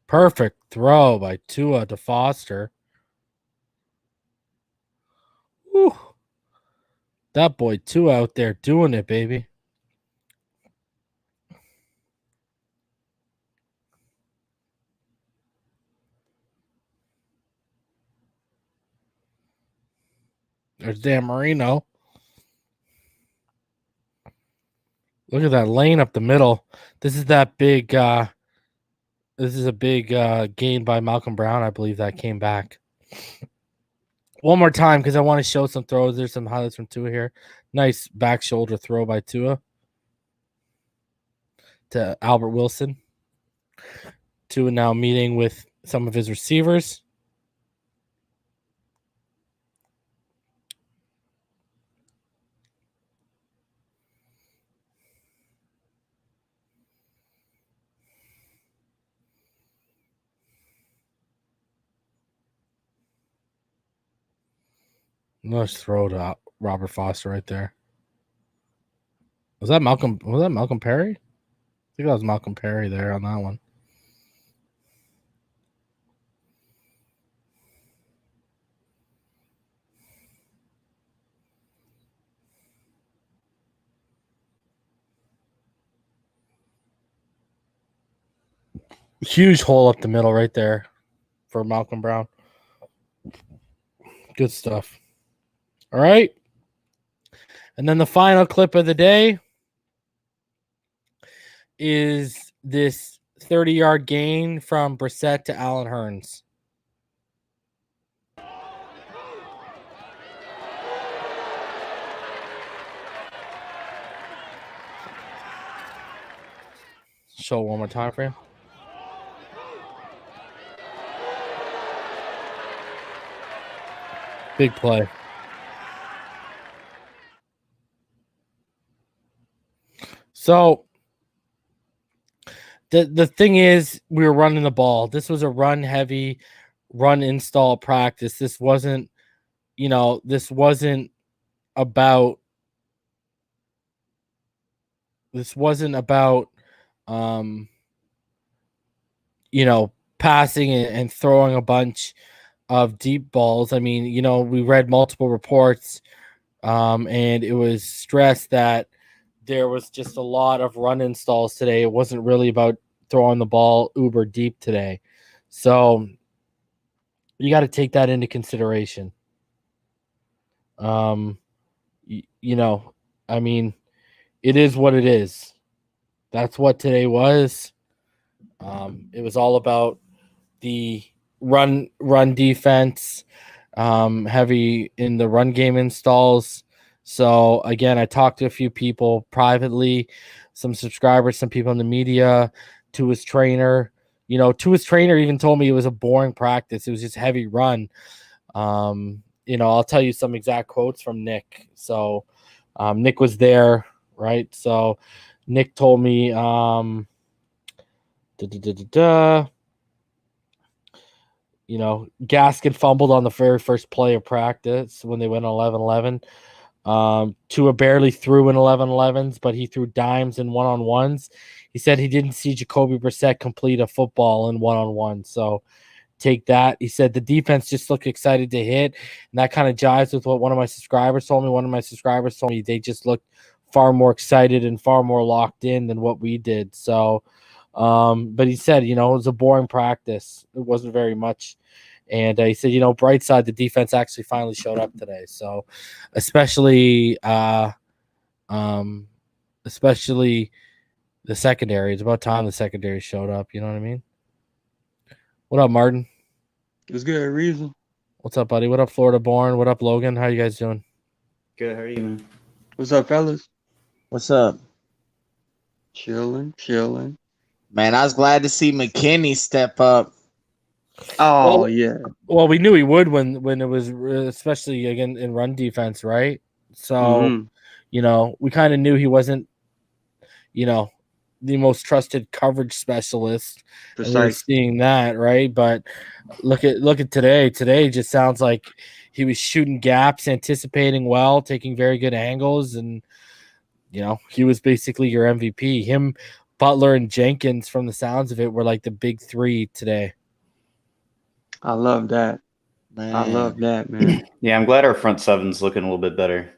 Perfect throw by Tua to Foster. Woo. That boy Tua out there doing it, baby. There's Dan Marino. Look at that lane up the middle. This is that big this is a big gain by Malcolm Brown. I believe that came back. One more time because I want to show some throws. There's some highlights from Tua here. Nice back shoulder throw by Tua to Albert Wilson. Tua now meeting with some of his receivers. Nice throw to Robert Foster right there. Was that Malcolm Perry? I think that was Malcolm Perry there on that one. Huge hole up the middle right there for Malcolm Brown. Good stuff. All right. And then the final clip of the day is this 30-yard gain from Brissett to Allen Hurns. Show it one more time for you. Big play. So the thing is, we were running the ball. This was a run-heavy, run-install practice. This wasn't about passing and throwing a bunch of deep balls. I mean, we read multiple reports, and it was stressed that there was just a lot of run installs today. It wasn't really about throwing the ball uber deep today. So you got to take that into consideration. I mean, it is what it is. That's what today was. It was all about the run defense, heavy in the run game installs. So again, I talked to a few people privately, some subscribers, some people in the media, to his trainer. Tua's trainer even told me it was a boring practice. It was just heavy run. I'll tell you some exact quotes from Nick. So Nick was there, right? So Nick told me Gaskin fumbled on the very first play of practice when they went 11-11. Tua barely threw in 11-11s, but he threw dimes and one-on-ones. He said he didn't see Jacoby Brissett complete a football in one-on-one. So take that. He said the defense just looked excited to hit, and that kind of jives with what one of my subscribers told me. One of my subscribers told me they just looked far more excited and far more locked in than what we did. So, but he said, it was a boring practice. It wasn't very much. And he said, bright side, the defense actually finally showed up today. So, especially the secondary. It's about time the secondary showed up. You know what I mean? What up, Martin? It's good, Reason. What's up, buddy? What up, Florida Born? What up, Logan? How you guys doing? Good. How are you, man? What's up, fellas? What's up? Chilling. Man, I was glad to see McKinney step up. Oh, yeah. Well, we knew he would when it was, especially again in run defense, right? So, we kind of knew he wasn't, the most trusted coverage specialist. And we're seeing that, right? But look at today. Today just sounds like he was shooting gaps, anticipating well, taking very good angles, and he was basically your MVP. Him, Butler, and Jenkins, from the sounds of it, were like the big three today. I love that. Man. I love that, man. Yeah, I'm glad our front seven's looking a little bit better.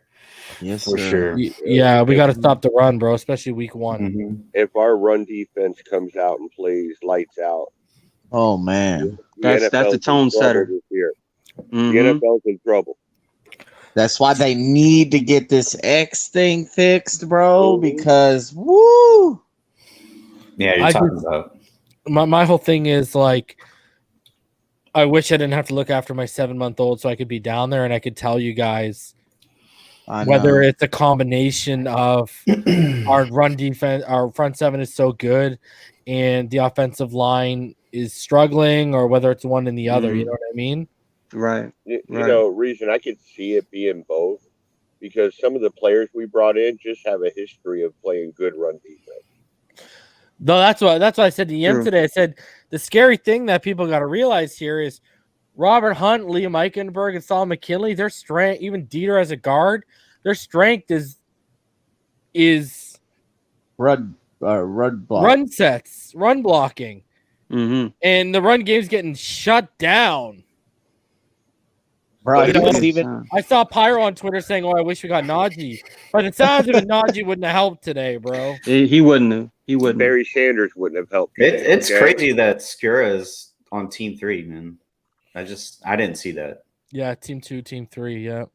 Yes, for sure. Yeah, we got to stop the run, bro, especially week one. Mm-hmm. If our run defense comes out and plays lights out, oh man, that's a tone setter. This year. Mm-hmm. The NFL's in trouble. That's why they need to get this X thing fixed, bro. Because woo. Yeah, you're talking about. My whole thing is like, I wish I didn't have to look after my 7-month-old so I could be down there and I could tell you guys whether it's a combination of our run defense, our front seven is so good and the offensive line is struggling, or whether it's one and the other. You know what I mean? Right. Reason I could see it being both, because some of the players we brought in just have a history of playing good run defense. No, that's what I said to Yim today. I said the scary thing that people got to realize here is Robert Hunt, Liam Eichenberg, and Saul McKinley, their strength, even Dieter as a guard, their strength is run sets, run blocking. Mm-hmm. And the run game's getting shut down. Bro, I saw Pyro on Twitter saying, "Oh, I wish we got Najee," but it sounds like Najee wouldn't have helped today, bro. He wouldn't have. He wouldn't. Barry Sanders wouldn't have helped. It's crazy that Skura is on team 3, man. I didn't see that. Yeah, team 2, team 3. Yeah.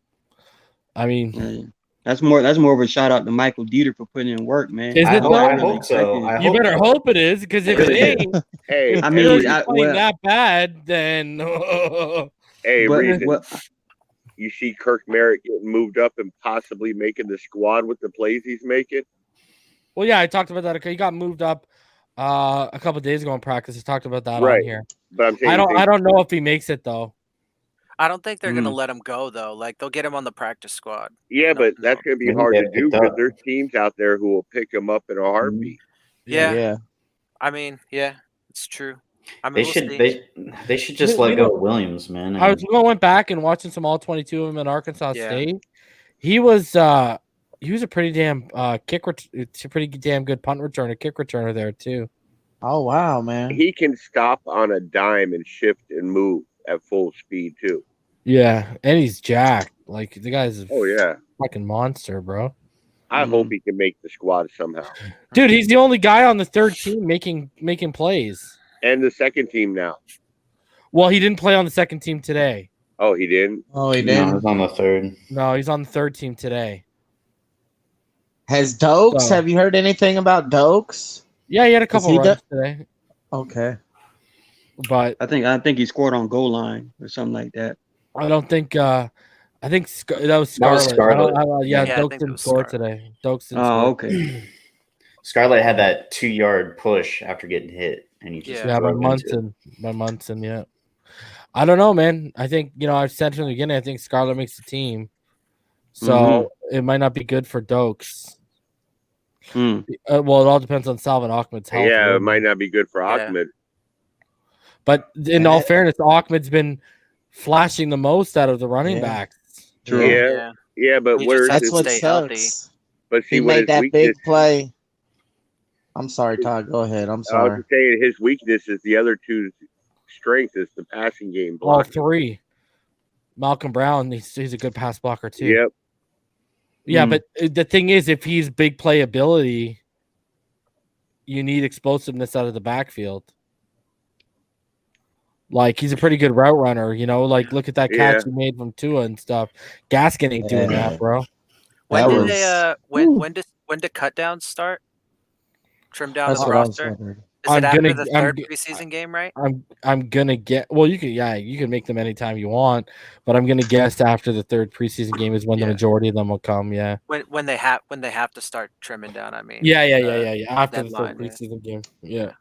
I mean, that's more of a shout out to Michael Dieter for putting in work, man. Is it though? I hope so. You better hope it is, because if it ain't, Hey, I mean, playing that bad, then Reason. You see Kirk Merritt getting moved up and possibly making the squad with the plays he's making. Well, yeah, I talked about that. He got moved up a couple of days ago in practice. I talked about that on here. But I'm saying I don't know if he makes it though. I don't think they're gonna let him go though. Like they'll get him on the practice squad. Yeah, but that's gonna be hard to do because there's teams out there who will pick him up in a heartbeat. Yeah. I mean, yeah, it's true. I mean, they should just let go of Williams, man. I went back and watching some all-22 of him at Arkansas State. He was a pretty damn pretty damn good punt returner, kick returner there too. Oh wow, man! He can stop on a dime and shift and move at full speed too. Yeah, and he's jacked. Like the guy's fucking monster, bro. I hope he can make the squad somehow. Dude, he's the only guy on the third team making plays. And the second team now. Well, he didn't play on the second team today. Oh, he didn't? Oh, he didn't? No, he's on the third. No, he's on the third team today. Has Dokes? Have you heard anything about Dokes? Yeah, he had a couple runs today. Okay. But I think he scored on goal line or something like that. I don't think I think that was Scarlett. Dokes didn't score today. Dokes didn't score. Okay. Scarlett had that 2-yard push after getting hit, and he just by Munson, yeah. I don't know, man. I think I've said from the beginning. I think Scarlett makes the team, so it might not be good for Dokes. Well, it all depends on Salvin Ahmed's health. Yeah, it might not be good for Ahmed. But in all fairness, Ahmed's been flashing the most out of the running backs. True. Yeah, but that's what sucks. But see, he made that big play. I'm sorry, Todd. Go ahead. I'm sorry. I was saying his weakness is the other two strength is the passing game block. All three. Malcolm Brown, he's a good pass blocker too. Yep. Yeah, but the thing is, if he's big playability, you need explosiveness out of the backfield. Like he's a pretty good route runner, Like look at that catch he made from Tua and stuff. Gaskin ain't doing that, bro. When did cut downs start? Trim down the roster. Is it after the third preseason game, right? I'm gonna get. Well, you can make them anytime you want, but I'm gonna guess after the third preseason game is when the majority of them will come. Yeah. When they have to start trimming down. I mean. Yeah. After the third preseason game. Yeah.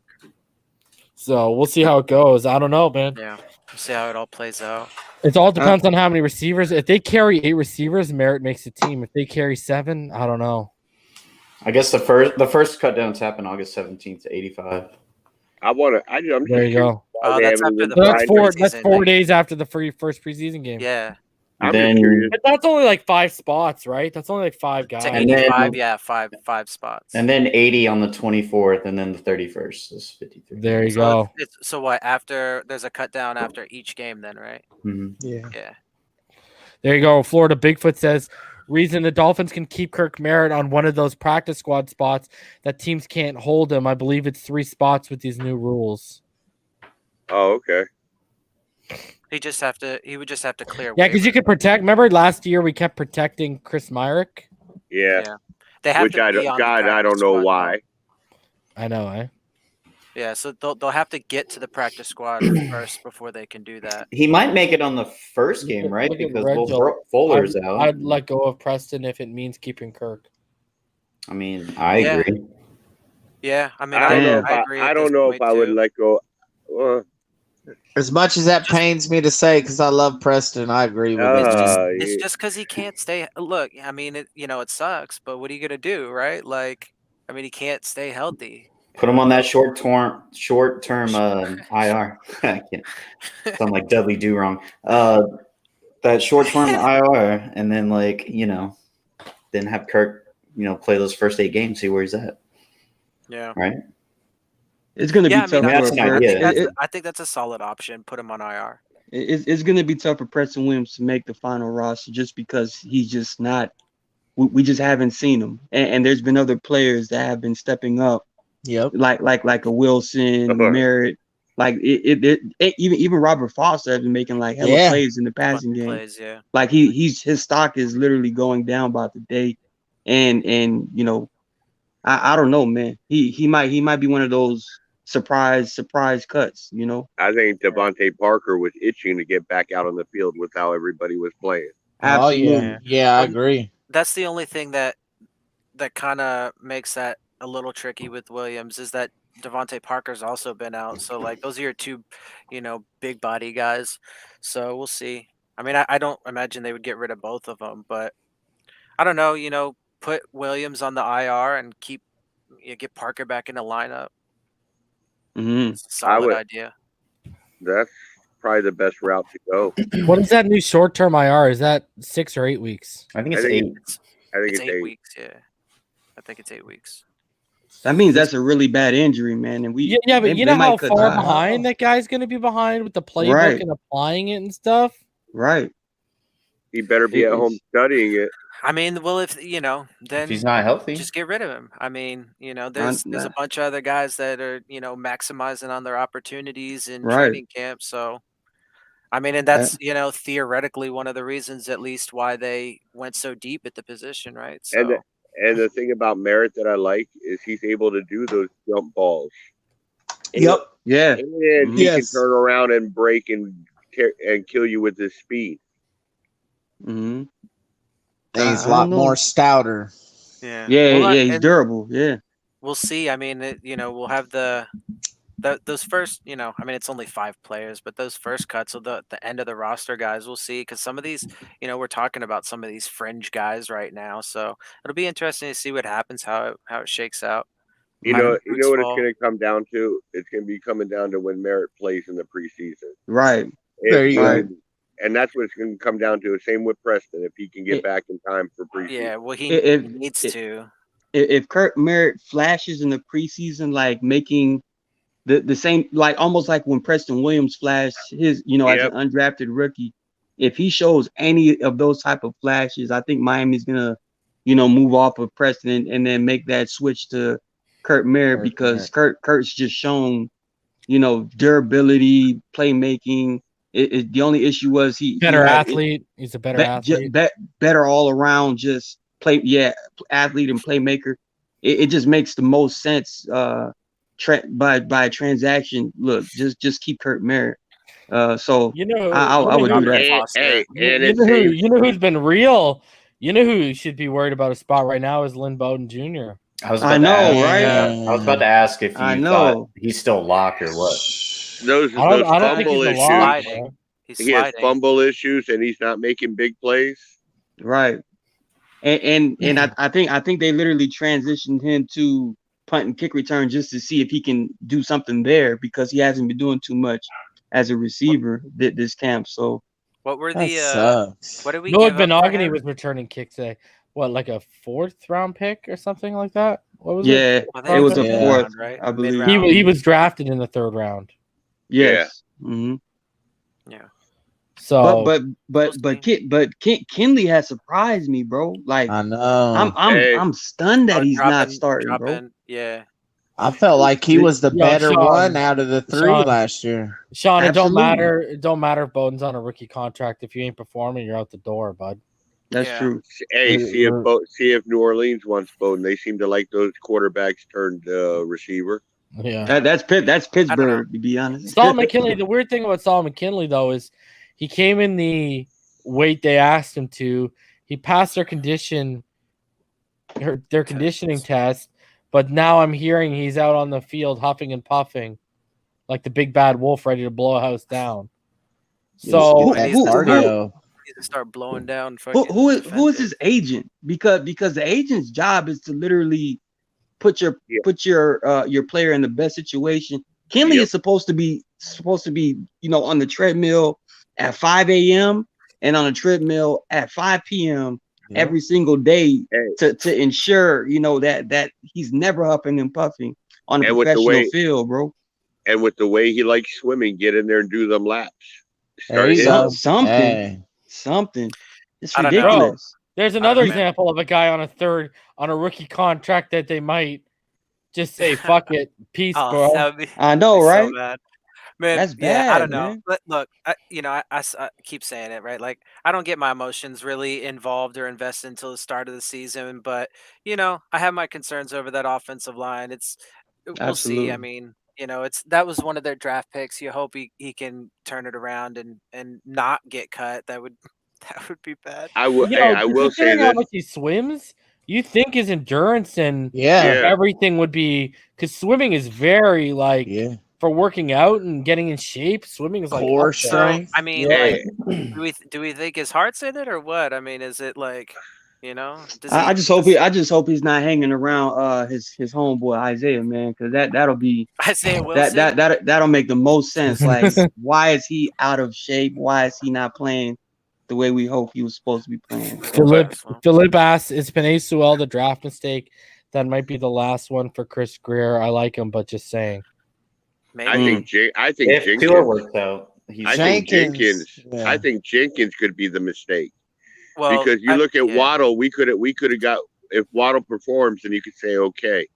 So we'll see how it goes. I don't know, man. Yeah. We'll see how it all plays out. It all depends on how many receivers. If they carry 8 receivers, Merritt makes the team. If they carry 7, I don't know. I guess the first cut downs happen August 17th to 85. There you go. That's 4 days after the first preseason game. Yeah. But that's only like 5 spots, right? That's only like 5 guys. To 85, five spots. And then 80 on the 24th, and then the 31st is 53. There you go. So what? After there's a cut down after each game, then, right? Mm-hmm. Yeah. There you go. Florida Bigfoot says reason the Dolphins can keep Kirk Merritt on one of those practice squad spots that teams can't hold him. I believe it's 3 spots with these new rules. Oh, okay. He would just have to clear. Yeah, because you could protect. Remember last year we kept protecting Chris Myrick? Yeah. They have I don't know why. I know, eh? Yeah, so they'll have to get to the practice squad first before they can do that. He might make it on the first game, right? Because Fuller's out. I'd let go of Preston if it means keeping Kirk. I mean, I agree. Yeah, I mean, I agree. I don't know if I would let go. As much as that pains me to say, because I love Preston, I agree with it. It's just because he can't stay. Look, I mean, it sucks, but what are you gonna do, right? Like, I mean, he can't stay healthy. Put him on that short-term IR. I can't sound like Dudley Do Wrong. That short-term IR, and then then have Kirk, play those first 8 games, see where he's at. Yeah. Right. It's going to be tough. I think that's a solid option. Put him on IR. It's going to be tough for Preston Williams to make the final roster just because he's just not. We just haven't seen him, and there's been other players that have been stepping up Yep. Like a Wilson, Merritt. Like even Robert Foster has been making like hella plays in the passing game. Plays, yeah. Like his stock is literally going down by the day, and you know, I don't know, man. He might be one of those surprise cuts. You know. I think Devontae Parker was itching to get back out on the field with how everybody was playing. Absolutely. Oh, yeah, I agree. That's the only thing that kind of makes that a little tricky with Williams is that Devontae Parker's also been out. So like those are your two, big body guys. So we'll see. I mean, I don't imagine they would get rid of both of them, but I don't know. Put Williams on the IR and get Parker back in the lineup. Mm-hmm. It's a solid idea. That's probably the best route to go. What is that new short-term IR? Is that 6 or 8 weeks? I think it's 8. I think it's 8 weeks. Yeah, I think it's 8 weeks. That means that's a really bad injury, man. And but you know how far behind that guy's going to be behind with the playbook and applying it and stuff. Right. He better be at home studying it. I mean, well, if then if he's not healthy, just get rid of him. I mean, there's a bunch of other guys that are maximizing on their opportunities in training camp. So, I mean, and that's theoretically one of the reasons, at least, why they went so deep at the position, right? So. And the thing about Merritt that I like is he's able to do those jump balls. Yep. Yeah. And he can turn around and break and kill you with his speed. Mm-hmm. And he's a lot more stouter. Yeah. He's durable. Yeah. We'll see. I mean, we'll have those first, I mean, it's only 5 players, but those first cuts of the end of the roster guys, we'll see. Because some of these, we're talking about some of these fringe guys right now. So it'll be interesting to see what happens, how it shakes out. You know what it's going to come down to? It's going to be coming down to when Merritt plays in the preseason. Right. And that's what it's going to come down to. Same with Preston, if he can get back in time for preseason. Yeah, well, he needs to. If Kurt Merritt flashes in the preseason, like making the same, like almost like when Preston Williams flashed his, as an undrafted rookie, if he shows any of those type of flashes, I think Miami's going to, move off of Preston and then make that switch to Kurt Merritt because Kurt's just shown, durability, playmaking. The only issue was he's a better athlete, better all around, just athlete and playmaker. It just makes the most sense by transaction. Look, just keep Kurt Merritt. So I would do that. You know who's been real. You know who should be worried about a spot right now is Lynn Bowden Jr. I was about to ask if you thought he's still locked or what. Those fumble issues. He has fumble issues, and he's not making big plays. Right, and I think they literally transitioned him to punt and kick return just to see if he can do something there because he hasn't been doing too much as a receiver this camp. So what were what did we? Noah Benogany was returning kicks today. What, like a 4th round pick or something like that? What was it? It was a 4th, right? I believe he was drafted in the 3rd round. Yes. Yeah. Mm-hmm. Yeah. So, but Kinley has surprised me, bro. Like I know, I'm stunned that he's not starting, bro. Yeah. I felt like he was the better one out of the 3 last year. Sean, it don't matter. It don't matter if Bowden's on a rookie contract. If you ain't performing, you're out the door, bud. That's true. Hey, see if New Orleans wants Bowden. They seem to like those quarterbacks turned receiver. Yeah, that's Pittsburgh, to be honest. Saul McKinley. The weird thing about Saul McKinley though is he came in the weight they asked him to. He passed their conditioning test, but now I'm hearing he's out on the field huffing and puffing like the big bad wolf ready to blow a house down. So to start blowing down. Who is his agent? Because the agent's job is to literally put your player in the best situation. Kinley is supposed to be on the treadmill at 5 a.m. and on a treadmill at 5 p.m. every single day to ensure that he's never huffing and puffing on a professional field, bro. And with the way he likes swimming, get in there and do them laps. Something. It's ridiculous. There's another example of a guy on a rookie contract that they might just say fuck it, peace, Oh, bro. that would be, I know, be so right? bad. Man, That's yeah, I bad, don't know. man. But look, I keep saying it, right? Like, I don't get my emotions really involved or invested until the start of the season. But I have my concerns over that offensive line. We'll see. I Absolutely. mean, that was one of their draft picks. You hope he can turn it around and not get cut. That would that would be bad. Hey, Yo, I will say considering how this. much he swims, you think his endurance and Yeah. Yeah. everything would be, because swimming is very like Yeah. for working out and getting in shape. Swimming is like Core up there. strength. I mean, Yeah. like, Hey, do we think his heart's in it or what? I mean, is it like, does I he? just hope he's not hanging around his homeboy Isaiah, man, because that'll be Isaiah Wilson. that'll make the most sense. Like, why is he out of shape? Why is he not playing the way we hope he was supposed to be playing? Philip asks, is Penei Sewell the draft mistake? That might be the last one for Chris Greer. I like him, but just saying. Maybe. I think If Jenkins. Tua works out, he's I think Jenkins, Jenkins. yeah. I think Jenkins could be the mistake Well, because you look at yeah. Waddle. We could have got if Waddle performs, then you could say okay.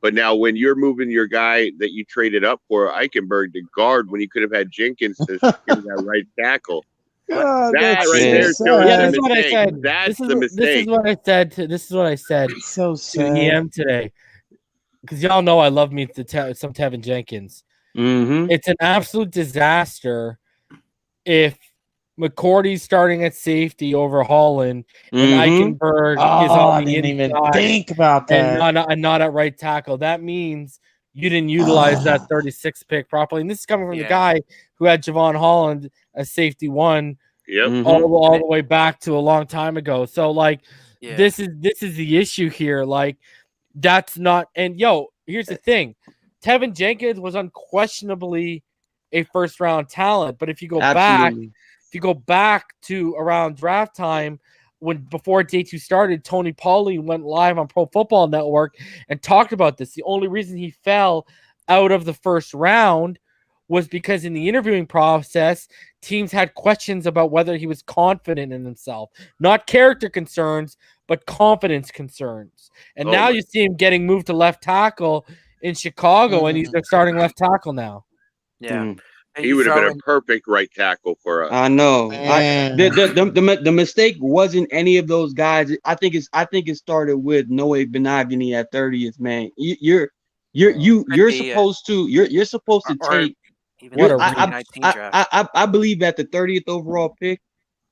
But now when you're moving your guy that you traded up for Eichenberg to guard when you could have had Jenkins to secure that right tackle. God, That that's right so there sad. shows Yeah, the this is what I mistake. said. That's the This mistake. is what I said. This is what I said So to sad. EM today, because y'all know I love me some Tevin Jenkins. Mm-hmm. It's an absolute disaster if McCourty's starting at safety over Holland and Eichenberg is Oh, I on the didn't even inside think about and that. not at right tackle. That means you didn't utilize that 36th pick properly. And this is coming from the Yeah. guy who had Javon Holland as safety one Yep. all the way back to a long time ago. So like Yeah. this is the issue here. Like that's not, and here's the thing. Tevin Jenkins was unquestionably a first round talent, but if you go back to around draft time, before day 2 started, Tony Pauly went live on Pro Football Network and talked about this. The only reason he fell out of the first round was because in the interviewing process, teams had questions about whether he was confident in himself, not character concerns, but confidence concerns. And now you see him getting moved to left tackle in Chicago, and he's the starting left tackle now. Yeah. And He you would have throw been a in- perfect right tackle for us. I know. Man. The mistake wasn't any of those guys. I think it started with Noah Benogany at 30th. Man, you're supposed to or take. even the 2019 draft. I believe at the 30th overall pick,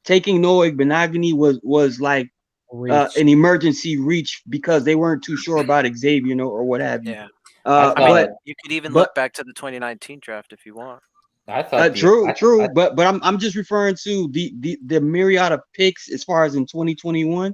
taking Noah Benogany was like an emergency reach because they weren't too sure about Xavier or what have you. Yeah. I mean, you could even look back to the 2019 draft if you want. I thought true. But I'm just referring to the myriad of picks as far as in 2021,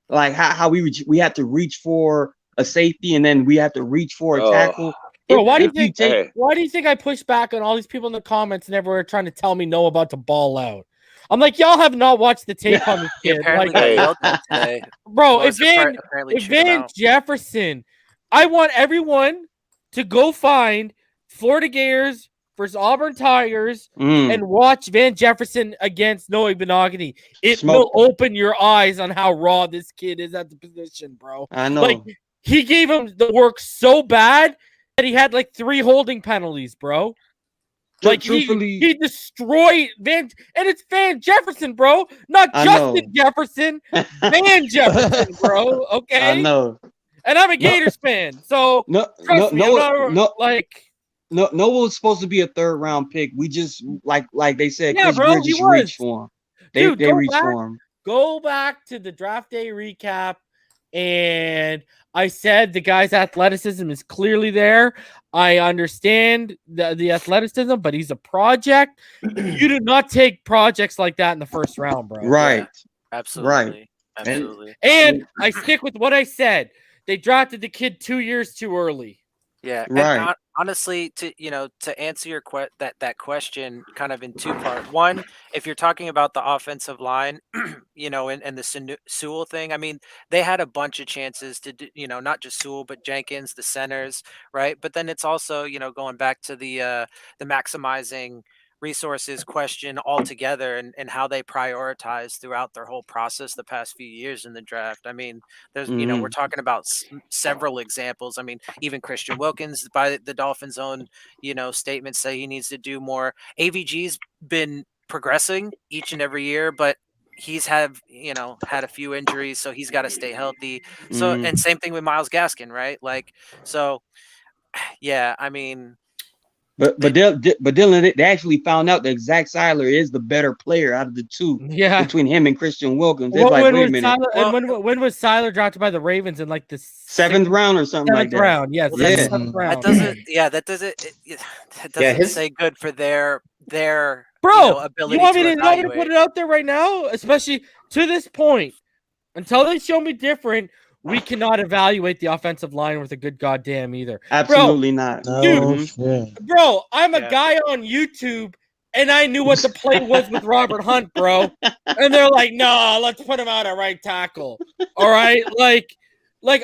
like how we had to reach for a safety and then we have to reach for a tackle. Bro, why do you think I push back on all these people in the comments and everywhere trying to tell me no about to ball out? I'm like, y'all have not watched the tape on this kid. Apparently Like, got yelled at today. bro, Boys if Van Jefferson, I want everyone to go find Florida Gators versus Auburn Tigers and watch Van Jefferson against Noah Benogany. It will open your eyes on how raw this kid is at the position, bro. I know. Like, he gave him the work so bad that he had like 3 holding penalties, bro. Like he destroyed and it's Van Jefferson, bro, not Justin Jefferson, Van Jefferson, bro. Okay, I know. And I'm a Gators fan, so trust me, Noah was supposed to be a 3rd round pick. We just like they said, yeah, Chris bro, Greer just reached for him. They reached for him. Go back to the draft day recap, and I said the guy's athleticism is clearly there. I understand the athleticism, but he's a project. You do not take projects like that in the first round, bro. Right. Yeah, absolutely. Right. Absolutely. And I stick with what I said. They drafted the kid 2 years too early. Yeah. Right. And honestly, to answer your that question kind of in 2 parts. One, if you're talking about the offensive line, and the Sewell thing, I mean, they had a bunch of chances to do, not just Sewell, but Jenkins, the centers, right? But then it's also, going back to the maximizing resources question altogether, and how they prioritize throughout their whole process the past few years in the draft. I mean, there's we're talking about several examples. I mean, even Christian Wilkins, by the Dolphins' own statements, say he needs to do more. AVG's been progressing each and every year, but he's had a few injuries, so he's got to stay healthy. So and same thing with Myles Gaskin, right? Like, so yeah, I mean, but Dylan, they actually found out that Zach Seiler is the better player out of the two. Yeah. Between him and Christian Wilkins. It's Well, like, when wait a was minute. Seiler, when was Seiler drafted by the Ravens in like the seventh round or something like that? Round, yes. Well, Yeah. Seventh round. That doesn't say good for their ability. You want me to to put it out there right now? Especially to this point, until they show me different, we cannot evaluate the offensive line with a good goddamn either. Absolutely not. Dude, bro, I'm a guy on YouTube, and I knew what the play was with Robert Hunt, bro. And they're like, no, let's put him out at right tackle. All right? Like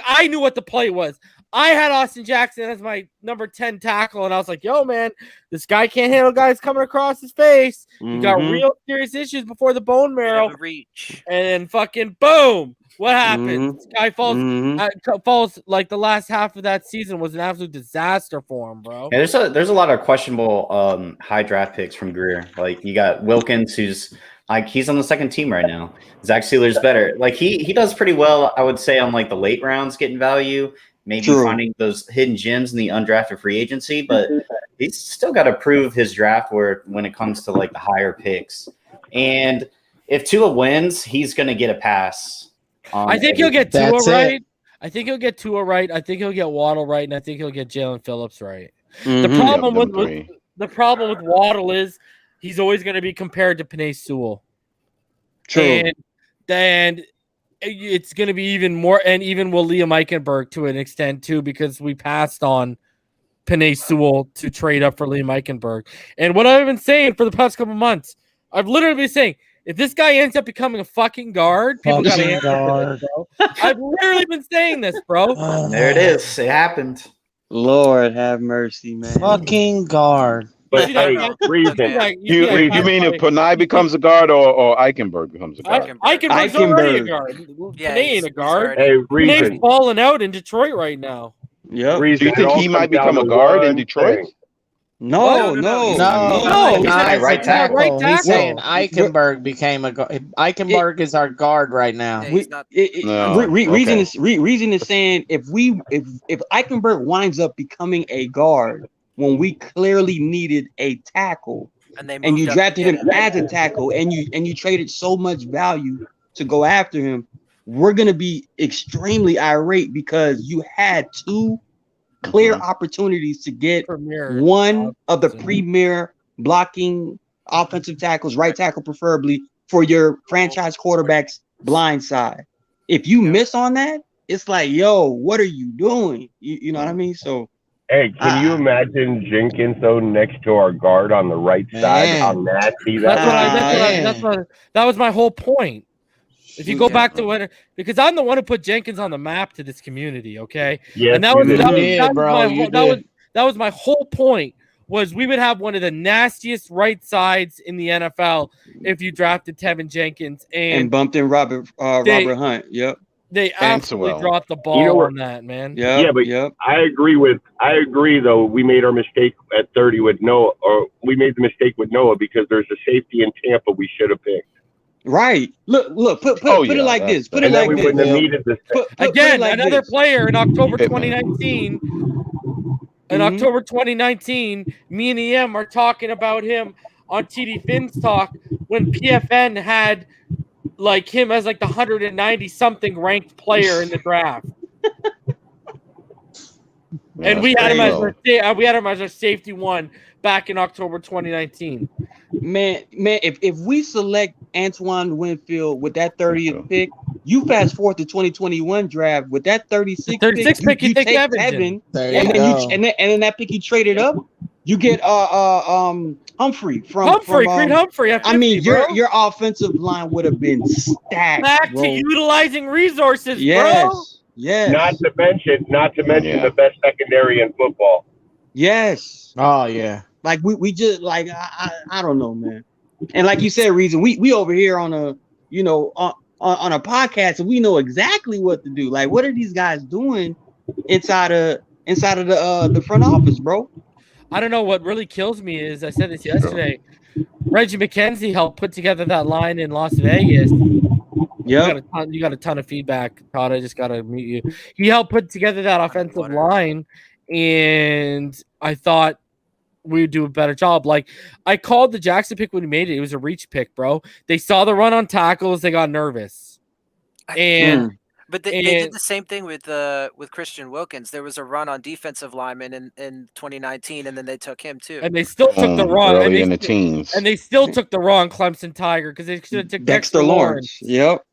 I knew what the play was. I had Austin Jackson as my number 10 tackle, and I was like, yo, man, this guy can't handle guys coming across his face. He got real serious issues before the bone marrow. Reach. And fucking boom. What happens? This guy falls like the last half of that season was an absolute disaster for him, bro. Yeah, there's a lot of questionable high draft picks from Greer. Like you got Wilkins, who's like he's on the second team right now. Zach Seiler's better. Like he does pretty well, I would say, on like the late rounds getting value. Maybe finding those hidden gems in the undrafted free agency, but he's still got to prove his draft worth when it comes to like the higher picks. And if Tua wins, he's going to get a pass. I think he'll get Tua right. I think he'll get Tua right. I think he'll get Waddle right, and I think he'll get Jalen Phillips right. The problem with Waddle is he's always going to be compared to Penei Sewell. True. And it's going to be even more, and even will Liam Eichenberg to an extent too, because we passed on Penei Sewell to trade up for Liam Eichenberg. And what I've been saying for the past couple months, I've literally been saying, if this guy ends up becoming a fucking guard, people got to answer for this, bro. I've literally been saying this, bro. There it is. It happened. Lord have mercy, man. Fucking guard. But hey, reason. You mean if Penei becomes a guard or Eichenberg becomes a guard? Eichenberg's already a guard. Yeah, Penei ain't a guard. Hey, reason. Penei's balling out in Detroit right now. Yeah. Do you think he might become a guard in Detroit? No. He's right tackle. He's saying Eichenberg became a guard. Eichenberg is our guard right now. Reason is saying if Eichenberg winds up becoming a guard when we clearly needed a tackle, and you drafted him as a tackle, and you traded so much value to go after him, we're gonna be extremely irate because you had two clear opportunities to get one of the premier blocking offensive tackles, right tackle preferably, for your franchise quarterback's blind side. If you miss on that, it's like, yo, what are you doing? You know what I mean? So. Hey, can you imagine Jenkins though next to our guard on the right side? How nasty that was my whole point. If you go back to when, because I'm the one who put Jenkins on the map to this community, okay? Yes, and that was my whole point. Was we would have one of the nastiest right sides in the NFL if you drafted Tevin Jenkins and bumped in Robert Hunt. Yep. They absolutely dropped the ball on that, man. I agree though. We made our mistake at 30 with Noah, or we made the mistake with Noah because there's a safety in Tampa we should have picked. Right. Look, put it like this. Put it like this. Wouldn't have needed this. Again, another player in October 2019. In October 2019, me and EM are talking about him on TD Finn's Talk when PFN had like him as like the 190 something ranked player in the draft. And we had him as our safety one back in October 2019. Man, if we select Antoine Winfield with that 30th pick, you fast forward to 2021 draft with that 36th pick, you take Evan, and then that pick you traded up, you get Humphrey from Creed Humphrey. I mean, your offensive line would have been stacked. Back to utilizing resources, bro. Yes. Not to mention the best secondary in football. Yes. Oh yeah. Like we just like I don't know, man. And like you said, Reason, we over here on a on a podcast, and we know exactly what to do. Like, what are these guys doing inside of the front office, bro? I don't know. What really kills me is I said this yesterday. Reggie McKenzie helped put together that line in Las Vegas. Yeah, You got a ton of feedback, Todd. I just gotta mute you. He helped put together that offensive line, and I thought we would do a better job. Like, I called the Jackson pick when he made it. It was a reach pick, bro. They saw the run on tackles, they got nervous. But they did the same thing with Christian Wilkins. There was a run on defensive lineman in 2019, and then they took him too. And they still took the wrong early in the teens. And they still took the wrong Clemson Tiger because they should have took Dexter Lawrence. Yep.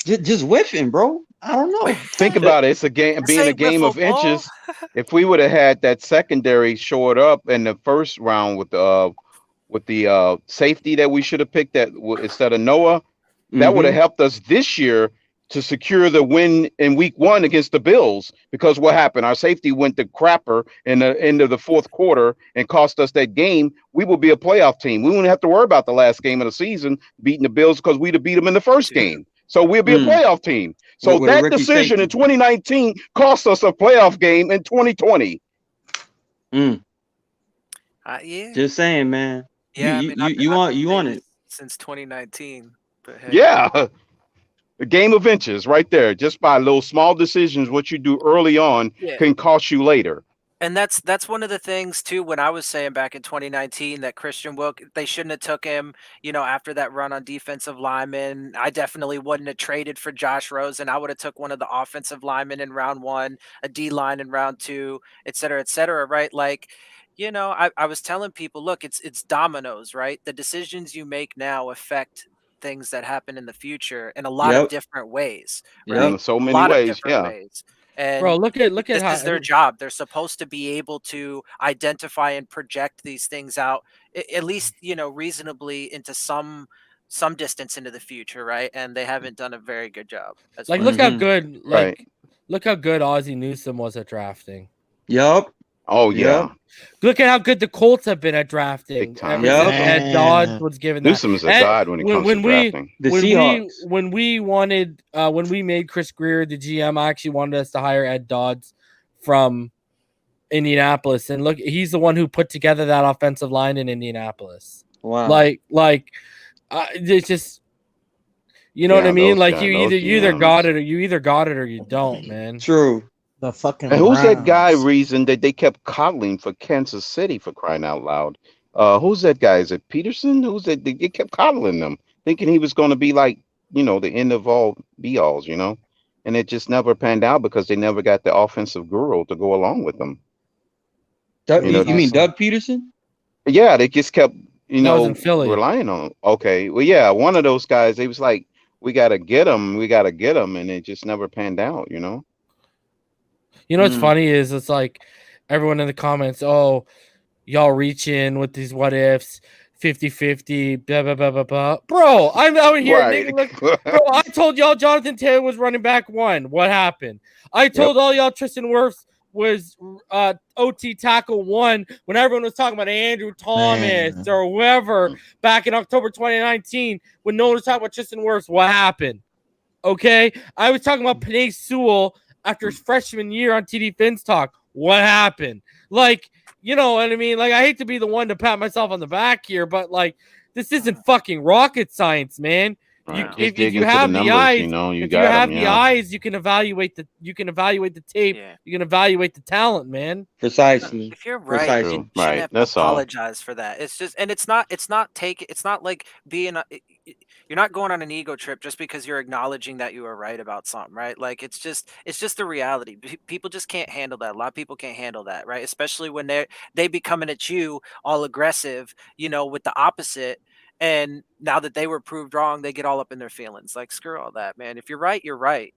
Just whiffing, bro. I don't know. Think about it. It's a game, being a game of inches. If we would have had that secondary short up in the first round with the safety that we should have picked that instead of Noah, that would have helped us this year to secure the win in week 1 against the Bills. Because what happened? Our safety went to crapper in the end of the fourth quarter and cost us that game. We will be a playoff team. We wouldn't have to worry about the last game of the season beating the Bills because we'd have beat them in the first game. So we'll be a playoff team. So that decision in 2019 cost us a playoff game in 2020. Yeah. Just saying, man. Yeah, you want it since 2019. But hey. Yeah. A game of inches right there. Just by little small decisions, what you do early on can cost you later. And that's one of the things too. When I was saying back in 2019 that Christian Wilkins, they shouldn't have took him, after that run on defensive linemen. I definitely wouldn't have traded for Josh Rosen. I would have took one of the offensive linemen in round 1, a D line in round 2, et cetera, right? Like, I was telling people, look, it's dominoes, right? The decisions you make now affect things that happen in the future in a lot of different ways, right? In so many ways, ways. And bro, look at this how is their job. They're supposed to be able to identify and project these things out, at least reasonably into some distance into the future, right? And they haven't done a very good job. Look how good, look how good Ozzie Newsome was at drafting. Yep. Oh yeah. Look at how good the Colts have been at drafting. Ed Dodds was given that. Newsome's a god when it comes to drafting. When we made Chris Greer the GM, I actually wanted us to hire Ed Dodds from Indianapolis, and look, he's the one who put together that offensive line in Indianapolis. Wow. It's just, what I mean? Like you either got it or you don't, man. True. The fucking and who's Browns. that guy reason that they kept coddling for Kansas City, for crying out loud? Who's that guy? Is it Peterson? Who's that? They kept coddling them, thinking he was going to be like, the end of all be-alls, and it just never panned out because they never got the offensive guru to go along with them. You mean Doug Peterson? Yeah, they just kept, relying on him. Okay, well, yeah, one of those guys, they was like, we got to get him, and it just never panned out, what's funny is it's like everyone in the comments, oh, y'all reach in with these what ifs, 50-50, blah, blah, blah, blah, blah. Bro, I'm out here. Right. Bro, I told y'all Jonathan Taylor was running back 1. What happened? I told all y'all Tristan Wirfs was OT tackle 1 when everyone was talking about Andrew Thomas or whoever back in October 2019 when no one was talking about Tristan Wirfs. What happened? Okay? I was talking about Penei Sewell after his freshman year on TD Fins Talk. What happened? Like, you know what I mean? Like, I hate to be the one to pat myself on the back here, but like, this isn't fucking rocket science, man. Right. If you have the eyes, eyes, you can evaluate the tape. Yeah. You can evaluate the talent, man. Precisely. If you're right, you shouldn't have to apologize for that. It's just, and it's not like being you're not going on an ego trip just because you're acknowledging that you were right about something, right? Like it's just the reality. People just can't handle that. A lot of people can't handle that, right? Especially when they be coming at you all aggressive, with the opposite. And now that they were proved wrong, they get all up in their feelings. Like, screw all that, man. If you're right, you're right,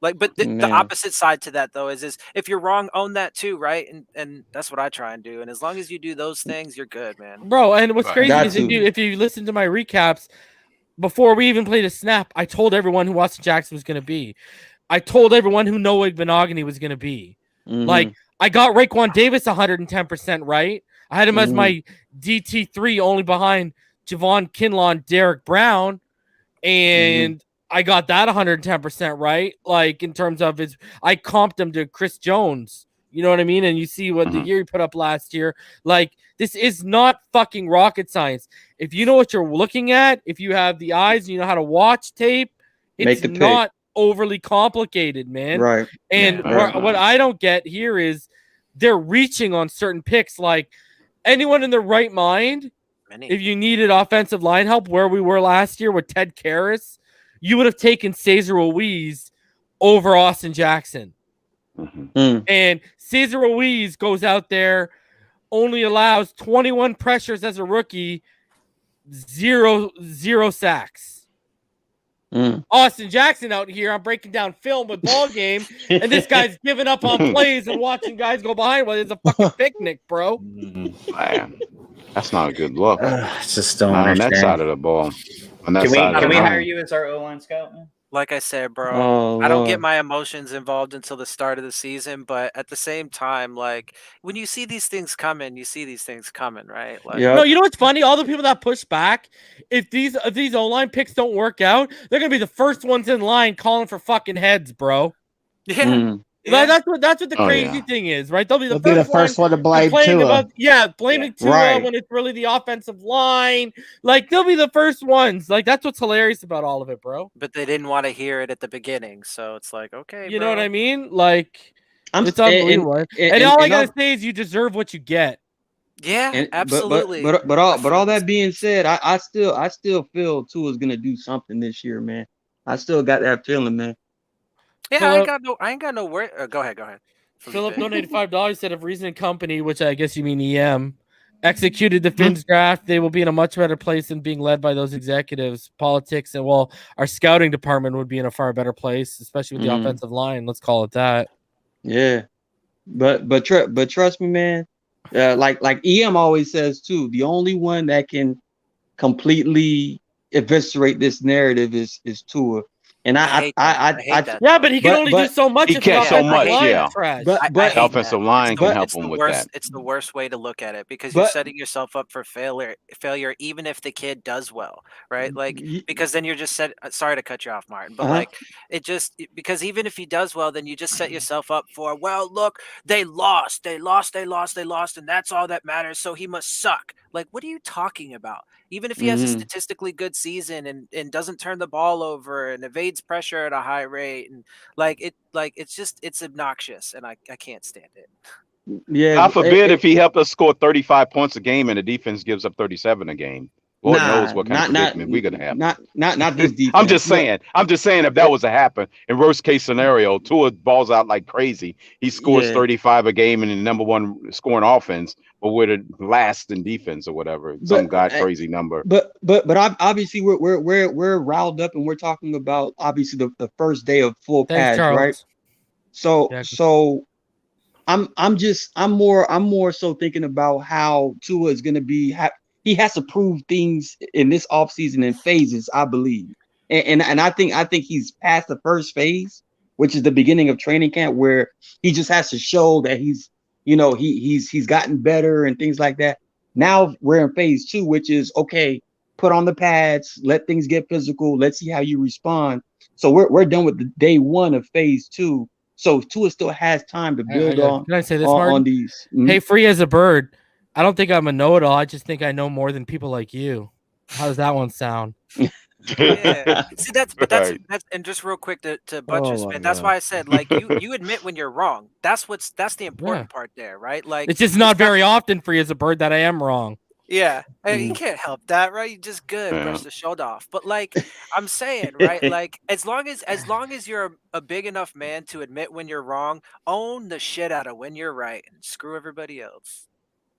Like, but the opposite side to that, though, is if you're wrong, own that too, right? And that's what I try and do. And as long as you do those things, you're good, man. Bro, and what's crazy is if you listen to my recaps, before we even played a snap, I told everyone who Austin Jackson was going to be. I told everyone who Noah Benogany was going to be. Mm-hmm. Like, I got Raekwon Davis 110% right. I had him as my DT3 only behind Javon Kinlaw and Derek Brown. And I got that 110% right. Like in terms of I comped him to Chris Jones. You know what I mean? And you see what the year he put up last year. Like, this is not fucking rocket science. If you know what you're looking at, if you have the eyes and you know how to watch tape, it's not overly complicated, man. Right. And what I don't get here is they're reaching on certain picks. Like, anyone in their right mind, if you needed offensive line help where we were last year with Ted Karras, you would have taken Cesar Ruiz over Austin Jackson. And Cesar Ruiz goes out there, only allows 21 pressures as a rookie, zero sacks. Austin Jackson out here, I'm breaking down film with ball game, and this guy's giving up on plays and watching guys go behind. Well, it's a fucking picnic, bro. Man, that's not a good look. It's just don't on understand. that side of the ball. On that Can we hire you as our O-line scout, man? Like I said, bro, I don't get my emotions involved until the start of the season. But at the same time, like when you see these things coming, you see these things coming, right? Like, No, you know what's funny? All the people that push back, if these O-line picks don't work out, they're gonna be the first ones in line calling for fucking heads, bro. Yeah. That's what the crazy thing is, right? They'll be the first one to blame Tua. Blaming Tua when it's really the offensive line. Like, they'll be the first ones. Like, that's what's hilarious about all of it, bro. But they didn't want to hear it at the beginning, so it's like, okay, you know what I mean? Like, it's unbelievable. And all I gotta say is you deserve what you get. Yeah, absolutely. But all that being said, I still feel Tua's gonna do something this year, man. I still got that feeling, man. Yeah, I ain't got no word. Go ahead. Philip donated $5. Said if Reason and Company, which I guess you mean EM, executed the Finns draft, they will be in a much better place than being led by those executives. Politics and our scouting department would be in a far better place, especially with the offensive line. Let's call it that. Yeah, but trust me, man. Like EM always says too, the only one that can completely eviscerate this narrative is Tua. And I hate that. Yeah, but he can only do so much. He can't so much, yeah. But the offensive line can help him with that. It's the worst way to look at it because you're setting yourself up for failure, even if the kid does well, right? Like, because then you're just sorry to cut you off, Martin, but like because even if he does well, then you just set yourself up for, well, look, they lost, and that's all that matters. So he must suck. Like, what are you talking about? Even if he has a statistically good season and doesn't turn the ball over and evades pressure at a high rate, and it's obnoxious, and I can't stand it. Yeah, God forbid if he helped us score 35 points a game and the defense gives up 37 a game. Lord knows what kind of predicament we're gonna have. Not this defense. I'm just saying if that was to happen, in worst case scenario, Tua balls out like crazy. He scores 35 a game and the number one scoring offense, but we're the last in defense or whatever. Some crazy number. But obviously we're riled up and we're talking about obviously the first day of full pads, right? So I'm more so thinking about how Tua is gonna be. He has to prove things in this offseason in phases, I believe. And I think he's past the first phase, which is the beginning of training camp, where he just has to show that he's gotten better and things like that. Now we're in phase 2, which is okay, put on the pads, let things get physical, let's see how you respond. So we're done with the day 1 of phase 2. So Tua still has time to build on. Can I say this, on these? Hey, free as a bird. I don't think I'm a know-it-all. I just think I know more than people like you. How does that one sound? Yeah. See, that's and just real quick to buttress, man. That's why I said, like, you admit when you're wrong. That's the important part there, right? Like, it's just not very often free as a bird that I am wrong. Yeah, hey, you can't help that, right? You just brush the shoulder off. But like I'm saying, right? Like as long as you're a big enough man to admit when you're wrong, own the shit out of when you're right, and screw everybody else.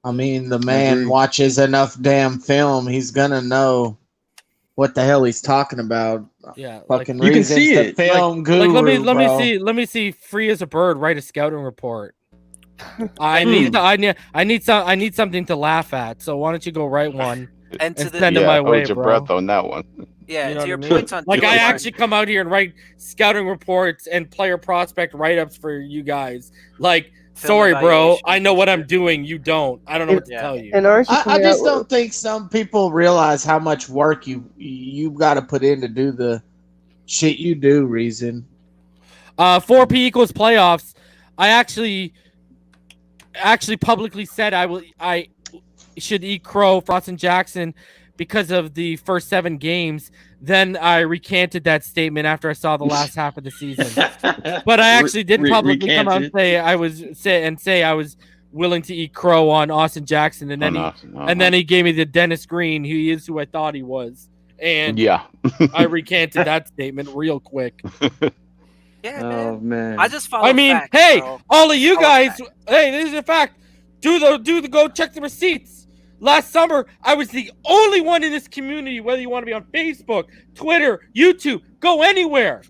I mean, the man watches enough damn film, he's gonna know what the hell he's talking about. Yeah, fucking you can see it. Film guru, let me see. Free as a bird, write a scouting report. I need something to laugh at. So why don't you go write one and send it my way, hold your bro. breath on that one. Yeah, you know to your what I points mean? on like Tua, I actually come out here and write scouting reports and player prospect write-ups for you guys. Like Sorry, bro. I know what feature. I'm doing. You don't. I don't know what to tell you. And aren't you I coming just out don't think some people realize how much work you got to put in to do the shit you do. Reason. 4P equals playoffs. I actually publicly said I should eat crow, Frost and Jackson, because of the first 7 games. Then I recanted that statement after I saw the last half of the season. But I actually did publicly come out and say I was willing to eat crow on Austin Jackson, and then he gave me the Dennis Green. He is who I thought he was, and I recanted that statement real quick. Yeah, Oh man. I just follow. I mean, facts, hey, bro. all of you Follow guys, facts. hey, this is a fact. Do the go check the receipts. Last summer, I was the only one in this community, whether you want to be on Facebook, Twitter, YouTube, go anywhere.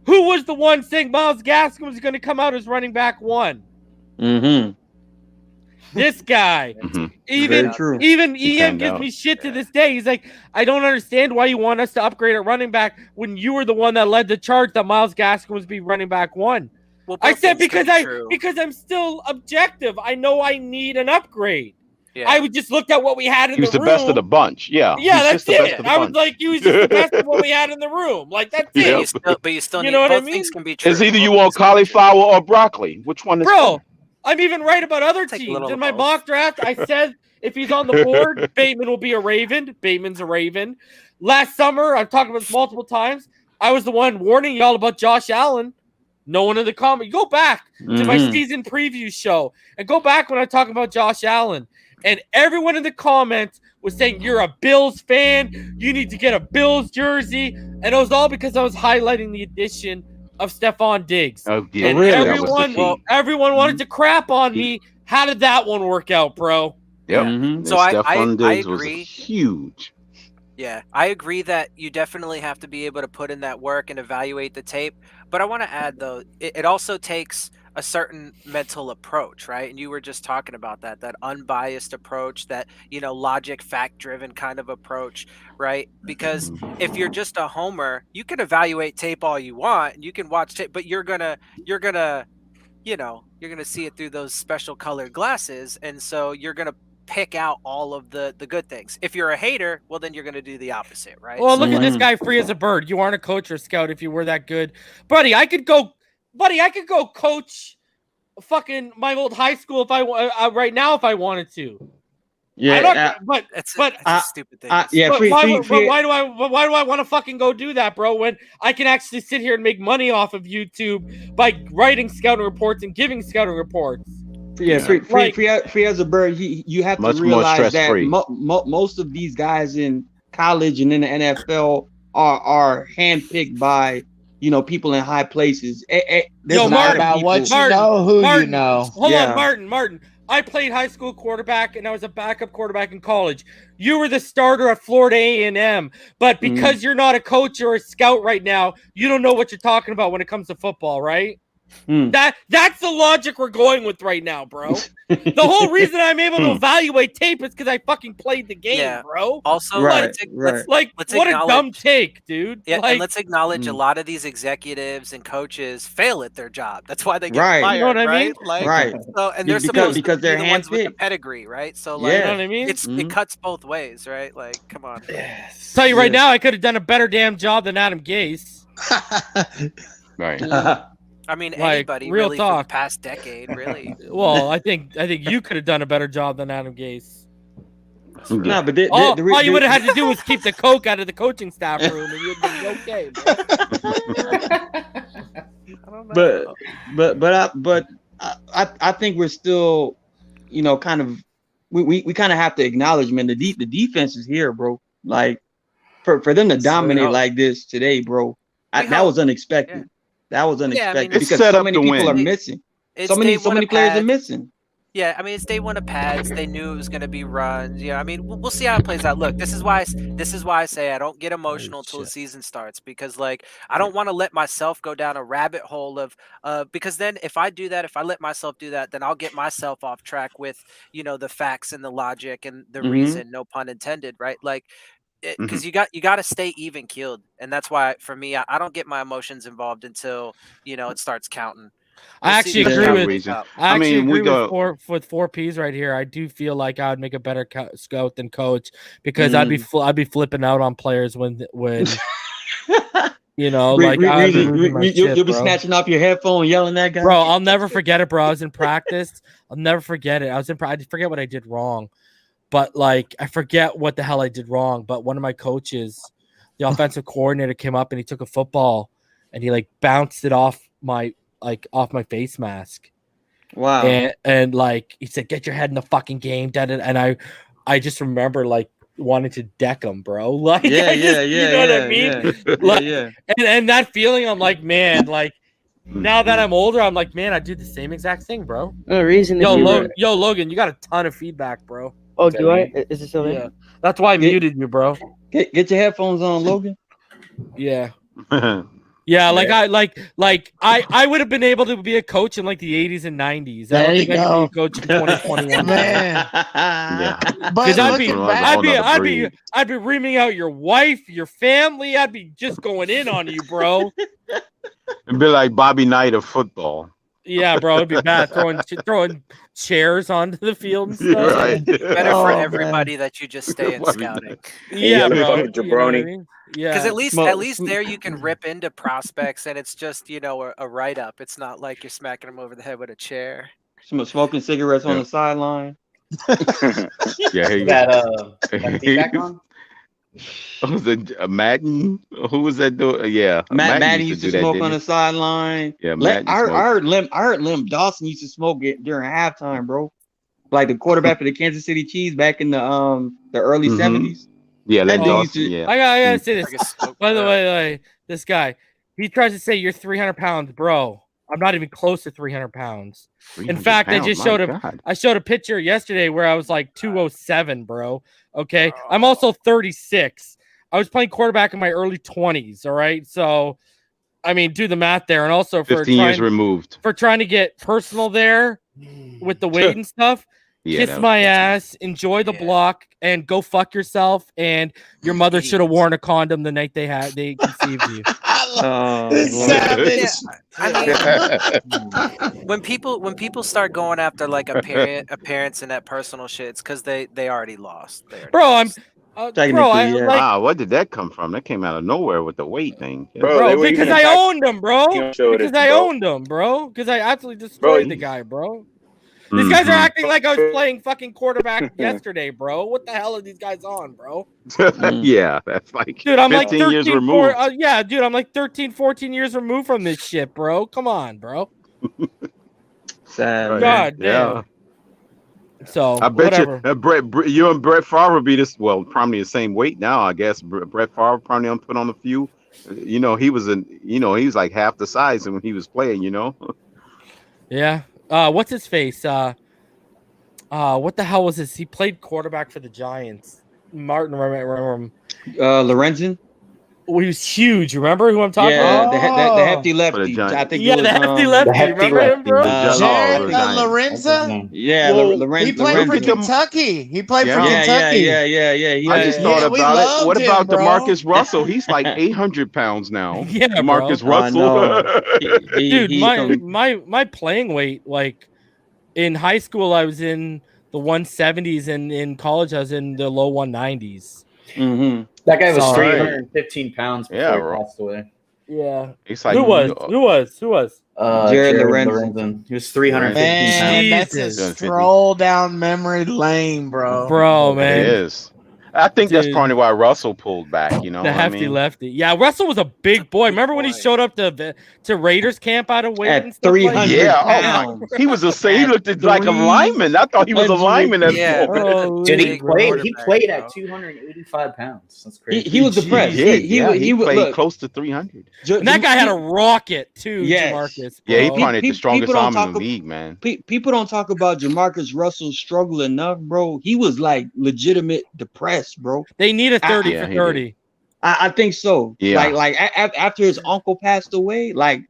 Who was the one saying Myles Gaskin was going to come out as running back 1? Mm-hmm. This guy. Very true. Even He EM found gives out. me shit to this day. He's like, I don't understand why you want us to upgrade at running back when you were the one that led the charge that Myles Gaskin was be running back 1. Well, I both said things could be true. because I'm still objective. I know I need an upgrade. Yeah. I would just looked at what we had in He was the the room. best of the bunch. Yeah. Yeah, He's that's just the best it. of the I was bunch. like, he was just the best of what we had in the room. Like, that's Yeah. it. But you still You need know what I both mean? things can be true. It's either Both you things want can be true. cauliflower or broccoli. Which one is Bro, I'm even right about other Take a teams. little In of my both. mock draft, I said if he's on the board, Bateman will be a Raven. Bateman's a Raven. Last summer, I've talked about this multiple times. I was the one warning y'all about Josh Allen. No one in the comment. Go back to my season preview show and go back when I talk about Josh Allen. And everyone in the comments was saying, you're a Bills fan. You need to get a Bills jersey. And it was all because I was highlighting the addition of Stephon Diggs. Oh, yeah. And really? everyone wanted to crap on me. How did that one work out, bro? Yep. Mm-hmm. So I Diggs was agree. huge. Yeah, I agree that you definitely have to be able to put in that work and evaluate the tape. But I want to add, though, it also takes a certain mental approach, right? And you were just talking about that unbiased approach, that, logic, fact-driven kind of approach, right? Because if you're just a homer, you can evaluate tape all you want, and you can watch tape, but you're gonna see it through those special colored glasses, and so you're gonna pick out all of the good things. If you're a hater, well, then you're gonna do the opposite, right? Well, look at this guy, free as a bird. You aren't a coach or a scout if you were that good, buddy. I could go coach fucking my old high school if I right now if I wanted to. Yeah, but It's a stupid thing. yeah. But Free, why free, do I want to fucking go do that, bro? When I can actually sit here and make money off of YouTube by writing scouting reports and giving scouting reports. Yeah, free as a bird. You have Much to more realize that stress-free. most of these guys in college and in the NFL are handpicked by people in high places. There's Yo, a lot Martin, of about people- what you know, who you Martin, know. Hold Yeah. on, Martin. I played high school quarterback and I was a backup quarterback in college. You were the starter at Florida A&M, but because you're not a coach or a scout right now, you don't know what you're talking about when it comes to football, right? That's the logic we're going with right now, bro. The whole reason I'm able to evaluate tape is because I fucking played the game, bro. Also, Right, let's Like, what a dumb acknowledge- take, dude. Yeah, Like, and let's acknowledge a lot of these executives and coaches fail at their job. That's why they get Right. fired, You know what I right? mean? Like, Right. So, and they're Because- supposed because to be they're the ones with the handpicked. pedigree, right? So, Yeah. like, you know what I mean? it cuts both ways, right? Like, come on. Tell you right Yeah. now, I could have done a better damn job than Adam Gase. Right. I mean, Like, anybody real really for the talk. past decade, really. Well, I think you could have done a better job than Adam Gase. Nah, but the, All the, you would have had to do was keep the coke out of the coaching staff room, and you'd be okay. Bro. but I think we're still, kind of we kind of have to acknowledge, man, the defense is here, bro. Like for them to dominate like this today, bro, that was unexpected. Yeah. That was unexpected it's because set so up many to people win. are missing. It's So many day one of players are pads. missing. Yeah, I mean, it's day one of pads. They knew it was going to be runs. Yeah, I mean, we'll see how it plays out. Look, this is why I say I don't get emotional until the season starts, because, like, I don't want to let myself go down a rabbit hole of because then if I let myself do that, then I'll get myself off track with, the facts and the logic and the reason, no pun intended, right? Like, because you got to stay even keeled, and that's why for me, I don't get my emotions involved until it starts counting. I actually That's agree not with. reason. I actually mean, we agree with go. with 4Ps right here. I do feel like I would make a better scout than coach because I'd be flipping out on players when you know, like I'd be losing my shit, You'll be bro. snatching off your headphone, yelling at guy. Bro, I'll never forget it, bro. I was in practice. I'll never forget it. I forget what I did wrong, but like I forget what the hell I did wrong. But one of my coaches, the offensive coordinator, came up and he took a football and he like bounced it off my face mask. Wow. And like he said, get your head in the fucking game, and I just remember like wanting to deck him, bro. Like, you know what I mean? Yeah. And that feeling, I'm like, man, like now that I'm older, I'm like, man, I did the same exact thing, bro. No reason. Yo, Logan, you got a ton of feedback, bro. Oh, do I? Is it still there? Yeah, that's why I muted you, bro. Get your headphones on, Logan. Yeah. Yeah, like I would have been able to be a coach in like the 80s and 90s. I don't think I could be a coach in 2021. Man. Yeah. Because I'd be reaming out your wife, your family. I'd be just going in on you, bro. It'd be like Bobby Knight of football. Yeah, bro, it'd be bad throwing chairs onto the field and stuff. Right. Better for everybody that you just stay in scouting. Yeah, bro. Fucking jabroni. You know what I mean? Yeah, Because at least there you can rip into prospects and it's just a write up. It's not like you're smacking them over the head with a chair. Smoking cigarettes on the sideline. Yeah, here you That feedback on? Was it Madden? Who was that doing? Yeah, Madden used to smoke on the sideline. Yeah, I heard Lim Dawson used to smoke it during halftime, bro. Like the quarterback for the Kansas City Chiefs back in the early 70s. Yeah, Lim That dude Dawson. used to- Yeah, I gotta say this. Like a smoke By the pot. way, like, this guy, he tries to say you're 300 pounds, bro. I'm not even close to 300 pounds. In fact, I just showed him. I showed a picture yesterday where I was like 207, bro. Okay, I'm also 36. I was playing quarterback in my early 20s. All right, so I mean, do the math there, and also for 15 years removed. for trying to get personal there with the weight and stuff. Yeah, Kiss my ass, enjoy the block, and go fuck yourself. And your mother should have worn a condom the night they conceived you. Savage. I mean, when people start going after like appearance and that personal shit, it's because they already lost. Bro, wow, what did that come from? That came out of nowhere with the weight thing. Bro, because I owned him, bro. showed Because it, I bro. owned him, bro. Because I absolutely destroyed the guy, bro. These guys are acting like I was playing fucking quarterback yesterday, bro. What the hell are these guys on, bro? Yeah, that's like Dude, I'm like 15 years removed. Dude, I'm like 13, 14 years removed from this shit, bro. Come on, bro. Sad. God damn. Yeah. So I bet whatever. you and Brett Favre would be probably the same weight now. I guess Brett Favre probably put on a few. You know, he was like half the size when he was playing. You know. Yeah. What's his face? What the hell was this? He played quarterback for the Giants. Martin, remember him? Lorenzen. Oh, he was huge. Remember who I'm talking Yeah, about? the hefty lefty. I think the hefty lefty. Remember him, bro? Jared Lorenza? Yeah, Lorenzen. He played for Kentucky. He played for Kentucky. Yeah. I just thought about it. What about bro? DeMarcus Russell? He's like 800 pounds now. Yeah, DeMarcus bro. Russell. Dude, my playing weight, like in high school, I was in the 170s, and in college, I was in the low 190s. Mm-hmm. That guy was Sorry. 315 pounds before he passed away. Yeah. It's like, Who was? Jared Lorenzen. He was 315 Man, pounds. that's a stroll down memory lane, bro. Bro, man. It is. I think that's probably why Russell pulled back. You know, The what hefty I mean? lefty. Yeah, Russell was a big boy. Remember when he showed up to Raiders camp out of weight At and stuff 300 like Yeah, pounds. he was he looked like a lineman. I thought he was a lineman. Yeah. Dude, he played quarterback, at 285 pounds. That's crazy. He was depressed. He would played look. close to 300. And that guy had a rocket too, Yes. Jamarcus. Yeah, he bro. probably the strongest people arm don't in the talk league, man. People don't talk about Jamarcus Russell's struggle enough, bro. He was like legitimate depressed, bro. They need a 30 Yeah, for he 30. I think so. Yeah. Like after his uncle passed away, like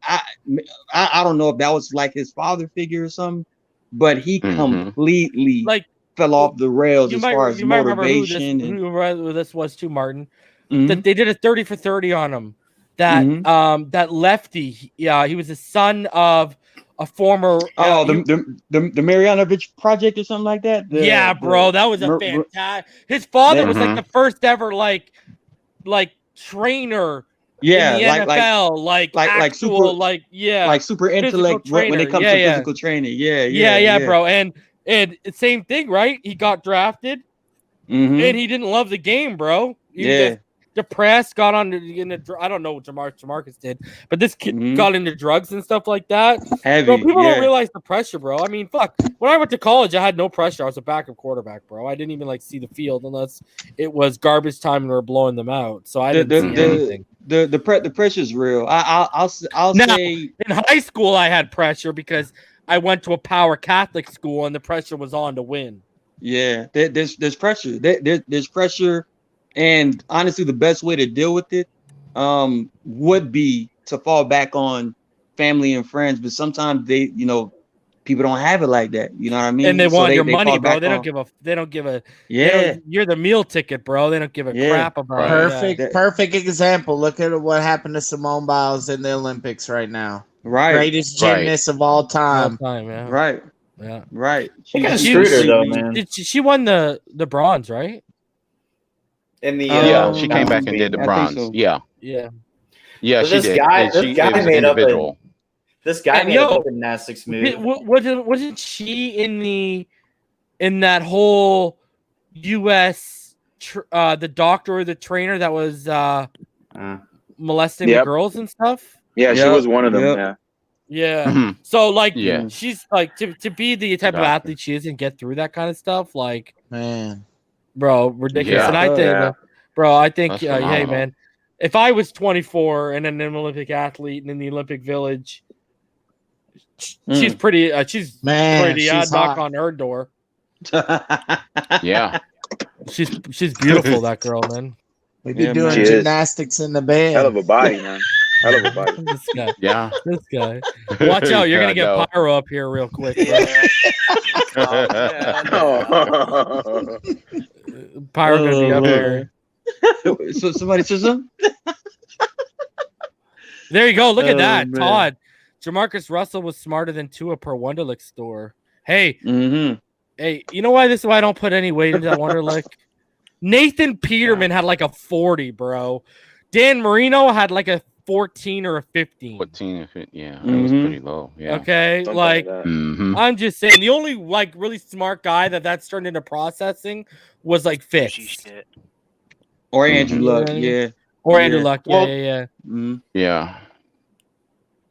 I don't know if that was like his father figure or something, but he completely Like fell off the rails as far as you might remember motivation. who this was too, Martin. Mhm. That they did a 30 for 30 on him. That Mhm. that lefty, yeah, he was the son of a former. The Marjanovic project or something like that. Bro, that was a fantastic. His father was like the first ever like trainer. Yeah, in the NFL, like super intellect when it comes to physical training. Yeah, bro. And same thing, right? He got drafted, and he didn't love the game, bro. He was depressed, got on I don't know what Jamarcus did, but this kid got into drugs and stuff like that. Bro, people don't realize the pressure, bro. I mean, fuck. When I went to college, I had no pressure. I was a backup quarterback, bro. I didn't even like see the field unless it was garbage time and we were blowing them out. So I didn't see anything. The pressure's real. I'll say in high school I had pressure because I went to a power Catholic school and the pressure was on to win. Yeah, there's pressure. There's pressure, and honestly, the best way to deal with it would be to fall back on family and friends. But sometimes people don't have it like that. You know what I mean? And they want your money, bro. They don't give a. Yeah, you're the meal ticket, bro. They don't give a crap about Perfect example. Look at what happened to Simone Biles in the Olympics right now. Right, greatest gymnast of all time. Yeah. Right. Yeah. Right. She screwed her though, man. She won the bronze, right? In the she came back and did the bronze. So. Yeah. Yeah. Yeah, she did. This guy made up a gymnastics move. Wasn't she in that whole U.S. The doctor or the trainer that was molesting the girls and stuff? Yeah, she was one of them. Yeah. So she's like to be the type of athlete she is and get through that kind of stuff, like, man, bro, ridiculous. Yeah. And I think, hey, man, if I was 24 and an Olympic athlete and in the Olympic Village, she's pretty. She's pretty. I'd knock on her door. Yeah, she's beautiful. That girl, man. We be doing gymnastics in the band. Hell of a body, man. Hell of a body. This guy. Yeah. This guy. Watch out. You're going to get Pyro up here real quick. Pyro going to be up here. So somebody says something? There you go. Look at that. Man. Todd. Jamarcus Russell was smarter than Tua per Wonderlic store. Hey. Hey, you know why this is why I don't put any weight into that Wonderlic? Nathan Peterman had like a 40, bro. Dan Marino had like a 14 or a 15. 14 or 15, yeah. That was pretty low. Yeah. Okay. Something like I'm just saying the only like really smart guy that's turned into processing was like Fitz. Or Andrew Luck, yeah. Or Andrew Luck, yeah. Yeah.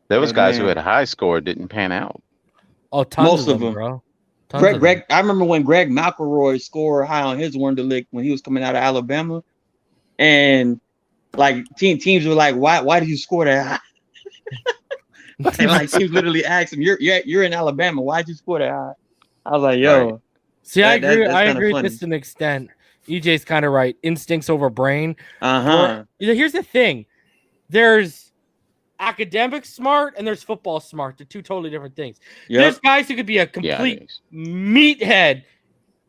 There was guys who had a high score didn't pan out. Oh, tons of them, bro. Greg, I remember when Greg McElroy scored high on his Wonderlic when he was coming out of Alabama, and like teams were like, "Why did you score that high?" And like teams literally asked him, "You're in Alabama. Why'd you score that high?" I was like, "Yo." Right. See, I agree with this to an extent. EJ's kind of right. Instincts over brain. Here's the thing: there's academic smart and there's football smart. They're two totally different things. There's guys who could be a complete meathead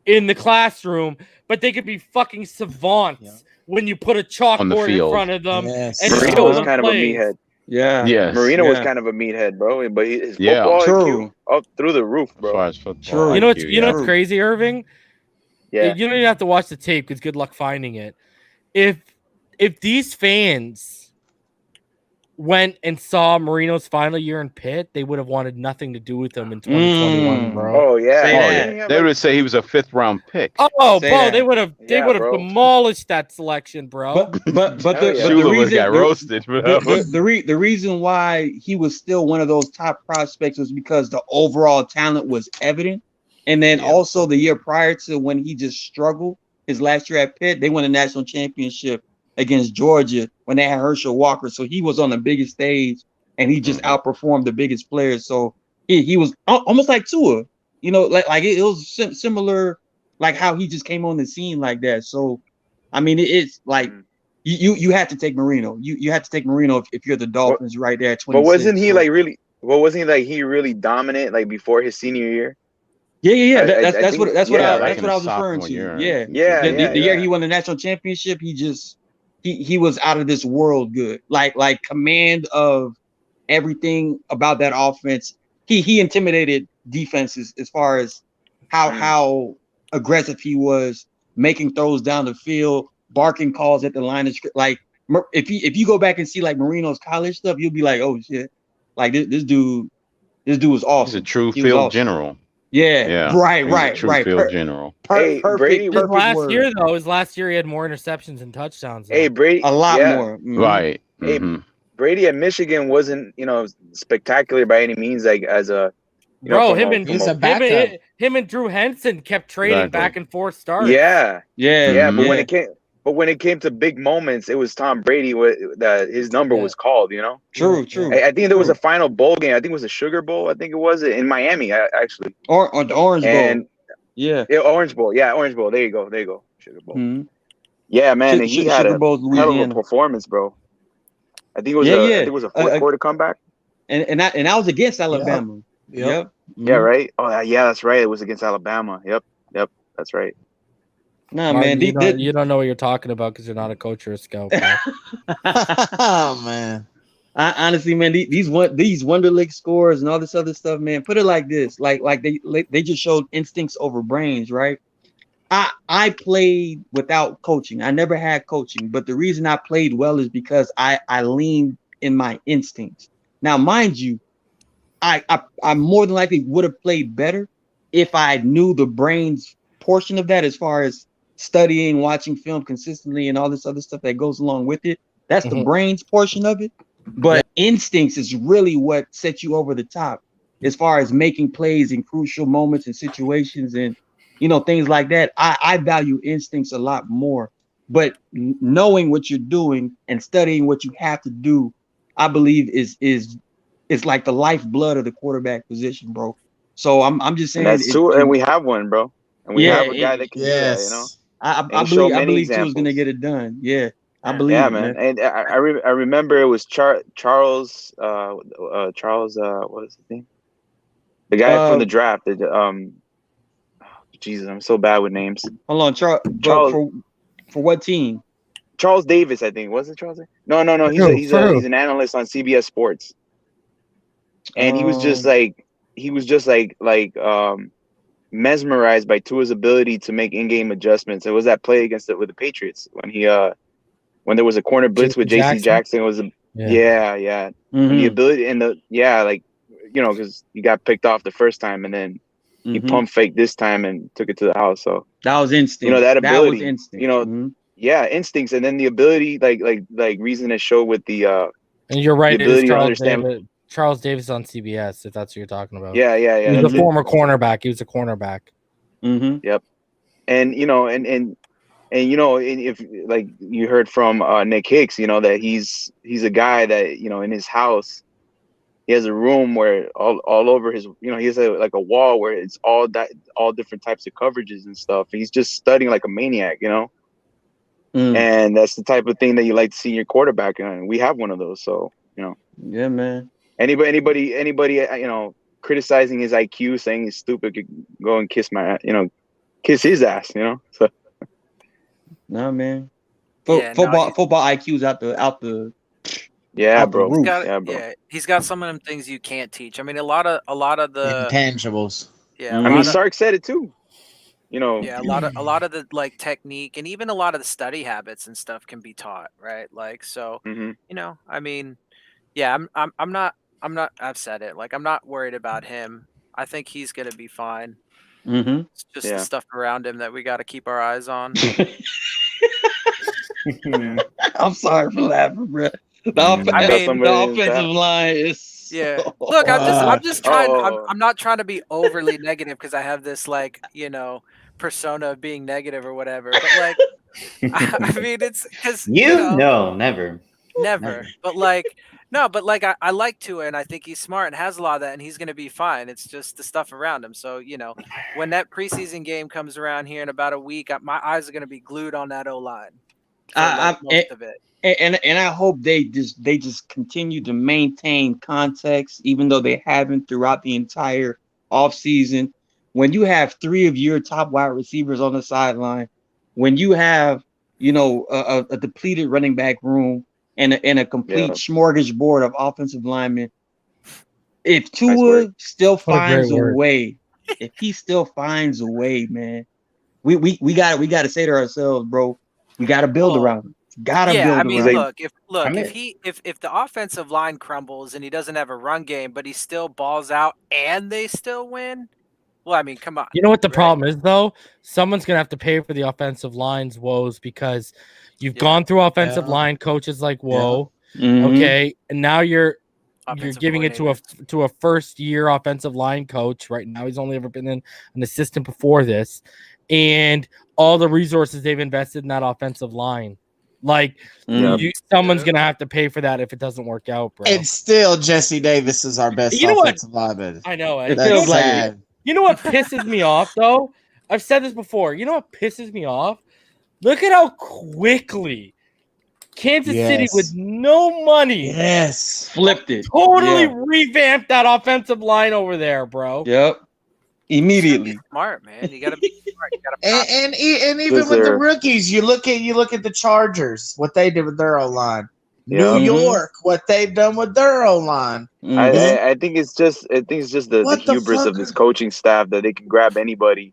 in the classroom, but they could be fucking savants when you put a chalkboard in front of them. And Marino was kind of a meathead. Yeah. Marino was kind of a meathead, bro. But his football IQ up through the roof, bro. You know what's crazy, Irving? Yeah. You don't even have to watch the tape because good luck finding it. If these fans went and saw Marino's final year in Pitt, they would have wanted nothing to do with him in 2021, bro. Oh yeah. They would say he was a 5th round pick. Oh, bro, they would have demolished that selection, bro. But the reason got roasted, bro. The reason why he was still one of those top prospects was because the overall talent was evident, and then also the year prior to when he just struggled, his last year at Pitt, they won a national championship against Georgia when they had Herschel Walker. So he was on the biggest stage and he just outperformed the biggest players. So he was almost like Tua, you know, like it was similar, like how he just came on the scene like that. So, I mean, it's like you have to take Marino. You have to take Marino if you're the Dolphins right there at 26. But wasn't he really dominant like before his senior year? Yeah. That's what I was referring to. Yeah. The year he won the national championship, he was out of this world good. Like command of everything about that offense. he intimidated defenses as far as how aggressive he was, making throws down the field, barking calls at the line of script. Like if you go back and see like Marino's college stuff, you'll be like, oh shit, like this dude was awesome. He's a true field general. Yeah, right. Field general. Perfect last word. year though, his last year he had more interceptions and touchdowns. Though. Hey, Brady, a lot more. Mm-hmm. Right. Hey, Brady at Michigan wasn't, spectacular by any means. Like as a, him and Drew Henson kept trading back and forth starts. Yeah. But when it came to big moments, it was Tom Brady. That his number was called. True. I think there was a final bowl game. I think it was a Sugar Bowl. I think it was in Miami actually. Or the Orange Bowl. Yeah, Orange Bowl. Yeah, Orange Bowl. There you go. Sugar Bowl. Mm-hmm. Yeah, man. He had a hell of a Louisiana performance, bro. I think it was a fourth quarter comeback. And that was against Alabama. Yep. Mm-hmm. Yeah, right. Oh, yeah, that's right. It was against Alabama. Yep, that's right. Nah, Martin, man, you don't know what you're talking about because you're not a coach or a scout. Oh man, honestly, man, these Wonderlic scores and all this other stuff, man. Put it like this, like they just showed instincts over brains, right? I played without coaching. I never had coaching, but the reason I played well is because I leaned in my instincts. Now, mind you, I more than likely would have played better if I knew the brains portion of that, as far as studying, watching film consistently, and all this other stuff that goes along with it. That's the brains portion of it. But instincts is really what sets you over the top as far as making plays in crucial moments and situations and things like that. I value instincts a lot more. But knowing what you're doing and studying what you have to do, I believe is like the lifeblood of the quarterback position, bro. So I'm just saying that's true, and we have one, bro. And we have a guy that can do that, I believe Tua's gonna get it done. Yeah, I believe. Yeah, it, man. And I remember it was Charles. What is his name? The guy from the draft. Jesus, I'm so bad with names. Hold on, Charles. For what team? Charles Davis, I think. Was it Charles? No. He's an analyst on CBS Sports, and he was just mesmerized by Tua's ability to make in-game adjustments. It was that play with the Patriots when there was a corner blitz with JC Jackson. It was the ability and because he got picked off the first time and then he pump faked this time and took it to the house. So that was instinct. That ability. That was instinct. Instincts, and then the ability, like reason to show with the and you're right. The ability to understand. Charles Davis on CBS, if that's what you're talking about. Yeah. He was a former cornerback. He was a cornerback. Mm-hmm. Yep. And if like you heard from Nick Hicks, that he's a guy that in his house he has a room where all over his he has a wall where it's all different types of coverages and stuff. He's just studying like a maniac, and that's the type of thing that you like to see in your quarterback, and we have one of those. So yeah, man. Anybody, criticizing his IQ, saying he's stupid, could go and kiss kiss his ass, So. Nah, man. Football IQ's out the. Yeah, bro. He's got some of them things you can't teach. I mean, a lot of the intangibles. Yeah, I mean, Sark said it too. Yeah, a lot of the technique and even a lot of the study habits and stuff can be taught, right? I mean, yeah, I'm not. I've said it. Like, I'm not worried about him. I think he's gonna be fine. Mm-hmm. It's just the stuff around him that we got to keep our eyes on. I'm sorry for laughing, bro. The offensive line is. Yeah. Look, I'm just trying. I'm not trying to be overly negative because I have this persona of being negative or whatever. But I mean, it's because never. But no, but I like Tua, and I think he's smart and has a lot of that, and he's going to be fine. It's just the stuff around him. So, when that preseason game comes around here in about a week, my eyes are going to be glued on that O-line. Most of it. And I hope they just continue to maintain context, even though they haven't throughout the entire offseason. When you have three of your top wide receivers on the sideline, when you have, a depleted running back room, and a complete smorgasbord of offensive linemen, if Tua still What a great finds a word. way, if he still finds a way, man, we got to say to ourselves, bro, we got to build around him. Got to Yeah, I build mean, around him. if the offensive line crumbles and he doesn't have a run game, but he still balls out and they still win, well, I mean, come on. You know what the problem is, though? Someone's going to have to pay for the offensive line's woes because you've gone through offensive line coaches like Woe, okay, and now you're giving it to a first year offensive line coach right now. He's only ever been an assistant before this, and all the resources they've invested in that offensive line. Like, someone's going to have to pay for that if it doesn't work out, bro. And still, Jesse Davis is our best offensive lineman. I know. It feels like it. You know what pisses me off, though? I've said this before. You know what pisses me off? Look at how quickly Kansas City, with no money, flipped it. Totally revamped that offensive line over there, bro. Yep. Immediately. Smart, man. You gotta be smart. You gotta And even with the rookies, you look at the Chargers, what they did with their O-line. New York, what they've done with their O-line. I think it's just the hubris of this coaching staff that they can grab anybody,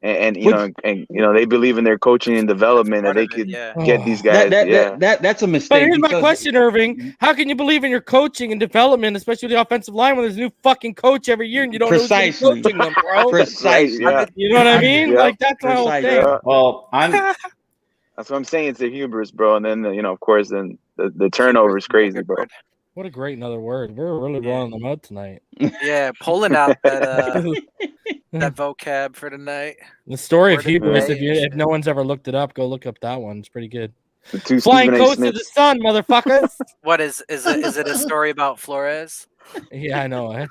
and they believe in their coaching and development that they could get these guys. That's a mistake. But here's my question, Irving: how can you believe in your coaching and development, especially the offensive line, when there's a new fucking coach every year and you don't know who's coaching them, bro? Precisely. You know what I mean? Like that's my whole thing. Well, that's what I'm saying. It's the hubris, bro. And then of course, then the turnover is crazy, bro. What a great another word. We're really rolling them out tonight. Yeah, pulling out that that vocab for tonight. The story of hubris. If no one's ever looked it up, go look up that one. It's pretty good. The Flying Coast of the Sun, motherfuckers. What is it a story about Flores? Yeah, I know.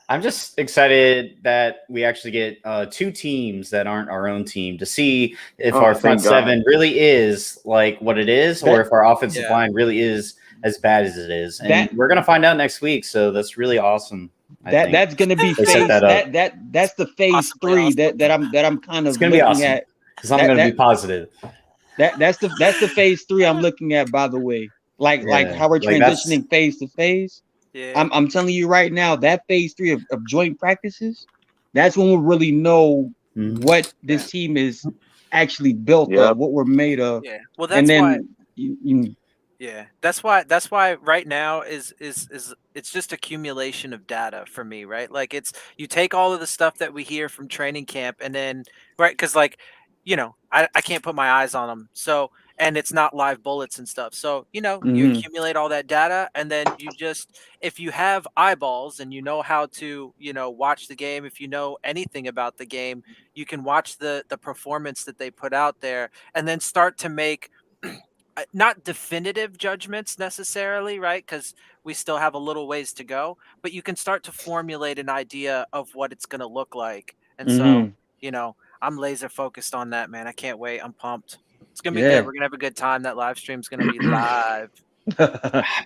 I'm just excited that we actually get two teams that aren't our own team to see if our front seven really is like what it is, or if our offensive line really is as bad as it is. And we're gonna find out next week. So that's really awesome. That's gonna be phase. That's the phase 3 that I'm kind of looking at. Because I'm gonna be positive. That's the phase 3 I'm looking at. By the way, like how we're transitioning phase to phase. Yeah. I'm telling you right now, that phase 3 of joint practices, that's when we'll really know what this team is actually built of, what we're made of. Yeah. Well, that's why. Yeah, that's why right now is it's just accumulation of data for me, right? Like you take all of the stuff that we hear from training camp, and then because I can't put my eyes on them, so. And it's not live bullets and stuff. So, you accumulate all that data, and then if you have eyeballs and you know how to, watch the game, if you know anything about the game, you can watch the performance that they put out there and then start to make not definitive judgments necessarily, right? Because we still have a little ways to go, but you can start to formulate an idea of what it's going to look like. And so, I'm laser focused on that, man. I can't wait. I'm pumped. It's gonna be good. We're gonna have a good time. That live stream's gonna be live.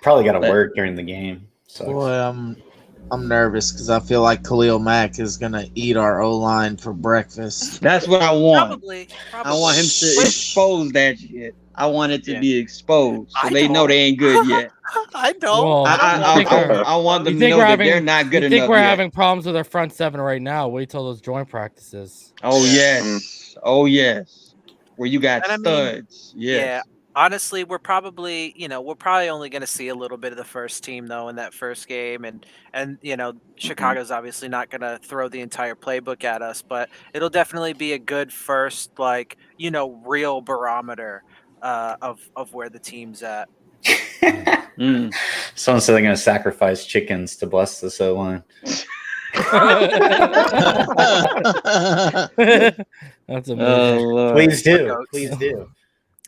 Probably got to work during the game. Boy, I'm nervous because I feel like Khalil Mack is gonna eat our O-line for breakfast. That's what I want. Probably. I want him to expose that shit. I want it to be exposed so they know they ain't good yet. I don't. Well, I want them to know that they're not good enough. I think we're having problems with our front seven right now. Wait till those joint practices. Oh yes. Oh yes. Where you got studs. Yeah. Honestly, we're probably only going to see a little bit of the first team though in that first game, and Chicago's obviously not going to throw the entire playbook at us, but it'll definitely be a good first real barometer of where the team's at. Someone said they're going to sacrifice chickens to bless the O-line. That's amazing. Please do. Please do.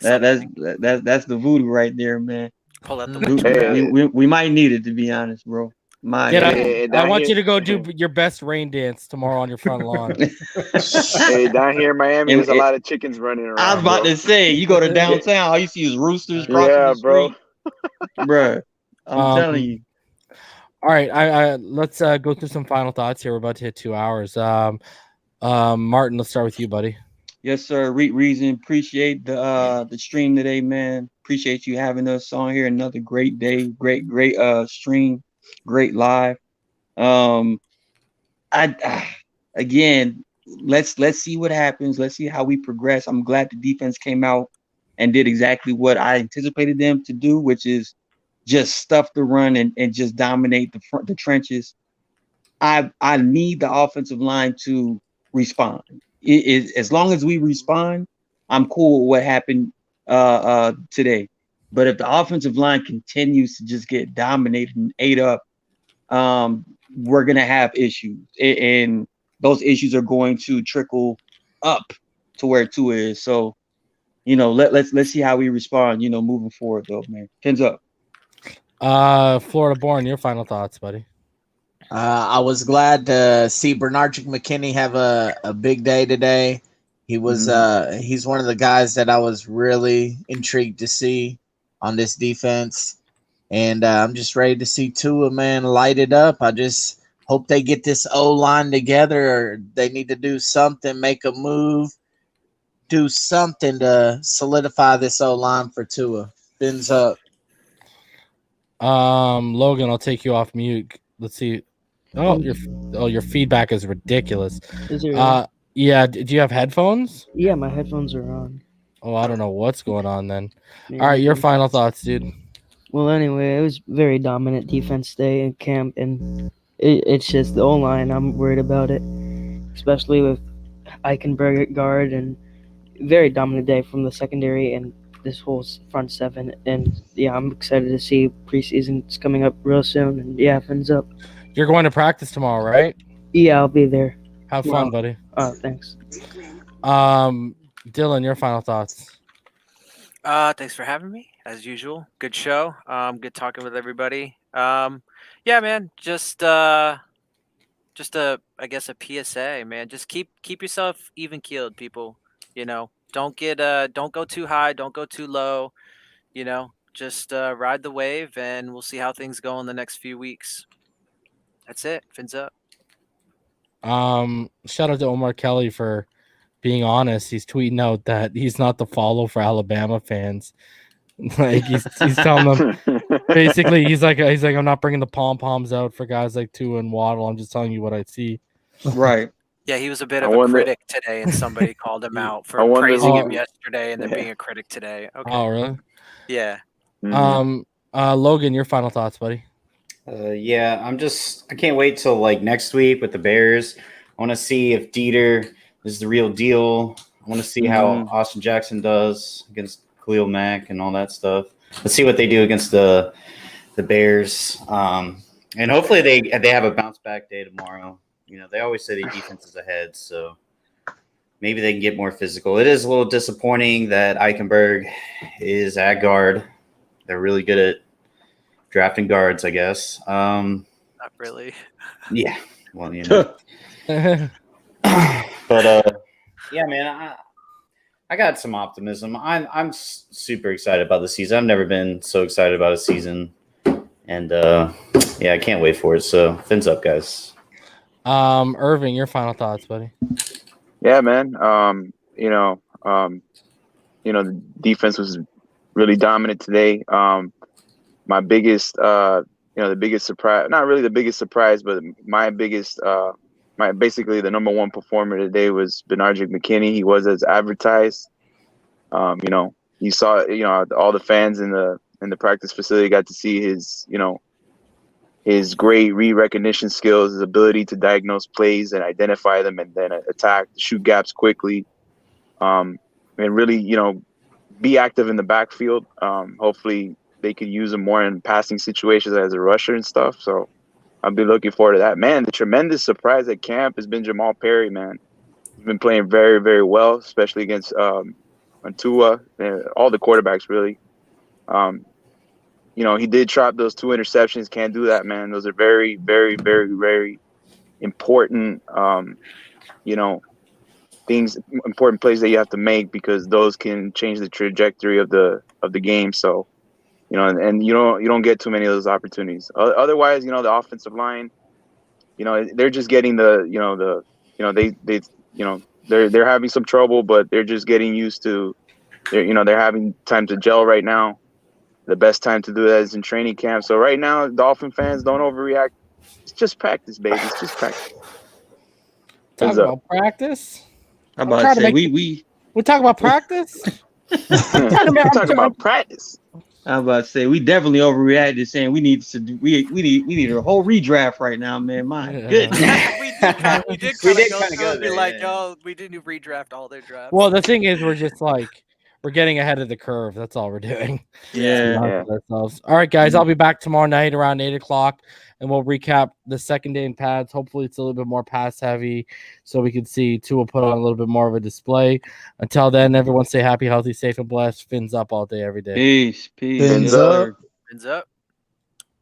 That's the voodoo right there, man. Pull out the we might need it, to be honest, bro. I want you to go do your best rain dance tomorrow on your front lawn. Hey, down here in Miami, there's a lot of chickens running around. I was about to say, you go to downtown, all you see is roosters crossing the street. Bro. I'm telling you. All right, I let's go through some final thoughts here. We're about to hit 2 hours. Martin, let's start with you, buddy. Yes, sir. Reason, appreciate the stream today, man. Appreciate you having us on here. Another great day, great stream, great live. Again, let's see what happens. Let's see how we progress. I'm glad the defense came out and did exactly what I anticipated them to do, which is just stuff the run and just dominate the trenches. I need the offensive line to respond. As long as we respond, I'm cool with what happened today. But if the offensive line continues to just get dominated and ate up, we're gonna have issues, and those issues are going to trickle up to where Tua is. So, let's see how we respond. Moving forward, though, man. Pins up. Florida born. Your final thoughts, buddy. I was glad to see Bernard McKinney have a big day today. He was he's one of the guys that I was really intrigued to see on this defense. And I'm just ready to see Tua, man, light it up. I just hope they get this O-line together, or they need to do something, make a move, do something to solidify this O-line for Tua. Fins up. Logan, I'll take you off mute. Let's see. Oh, your feedback is ridiculous. Is it yeah. Do you have headphones? Yeah, my headphones are on. Oh, I don't know what's going on then. All right, your final thoughts, dude. Well, anyway, it was very dominant defense day in camp, and it's just the O-line. I'm worried about it, especially with Eichenberg at guard, and very dominant day from the secondary and this whole front seven. And yeah, I'm excited to see preseason's coming up real soon. And yeah, fins up. You're going to practice tomorrow, right? Yeah, I'll be there. Have fun, buddy. Thanks. Dylan, your final thoughts. Thanks for having me, as usual. Good show. Good talking with everybody. Yeah, man. Just I guess a PSA, man. Just keep yourself even keeled, people. Don't go too high, don't go too low. Just ride the wave, and we'll see how things go in the next few weeks. That's it. Fins up. Shout out to Omar Kelly for being honest. He's tweeting out that he's not the follow for Alabama fans. Like he's telling them basically he's like I'm not bringing the pom poms out for guys like Tua and Waddle. I'm just telling you what I see. Right. Yeah, he was a bit of a critic today, and somebody called him out for praising him yesterday and then being a critic today. Okay. Oh, really? Yeah. Logan, your final thoughts, buddy. Yeah, I can't wait till like next week with the Bears. I want to see if Dieter is the real deal. I want to see how Austin Jackson does against Khalil Mack and all that stuff. Let's see what they do against the Bears. And hopefully they have a bounce back day tomorrow. They always say the defense is ahead, so maybe they can get more physical. It is a little disappointing that Eichenberg is at guard. They're really good at drafting guards, I guess. Not really. Yeah. Well, But yeah, man, I got some optimism. I'm super excited about the season. I've never been so excited about a season, and yeah, I can't wait for it. So, fins up, guys. Irving, your final thoughts, buddy. Yeah, man. The defense was really dominant today. My biggest, the biggest surprise, not really the biggest surprise, but my biggest, basically the number one performer today was Bernard McKinney. He was as advertised. You saw, all the fans in the practice facility got to see his, his great read recognition skills, his ability to diagnose plays and identify them and then attack, shoot gaps quickly, and really, be active in the backfield. Hopefully they could use him more in passing situations as a rusher and stuff. So I'll be looking forward to that. Man, the tremendous surprise at camp has been Jamal Perry, man. He's been playing very, very well, especially against Tua and all the quarterbacks, really. He did drop those 2 interceptions. Can't do that, man. Those are very, very, very, very important, important plays that you have to make, because those can change the trajectory of the game. So, and you don't get too many of those opportunities. Otherwise, the offensive line, they're just getting they're having some trouble, but they're just getting used to, they're having time to gel right now. The best time to do that is in training camp. So right now, Dolphin fans, don't overreact. It's just practice, baby. It's just practice. Talk Fins up. about practice. I'm about to say we talk about practice. We're talking about practice. I'm about to say we definitely overreacted, saying we need a whole redraft right now, man. My goodness. we did kind of go through and be like, yo, we didn't redraft all their drafts. Well, the thing is, we're just like we're getting ahead of the curve. That's all we're doing. Yeah. Ourselves. All right, guys. I'll be back tomorrow night around 8:00, and we'll recap the second day in pads. Hopefully, it's a little bit more pass heavy, so we can see Tua put on a little bit more of a display. Until then, everyone stay happy, healthy, safe, and blessed. Fins up all day, every day. Peace. Fins up. Fins up.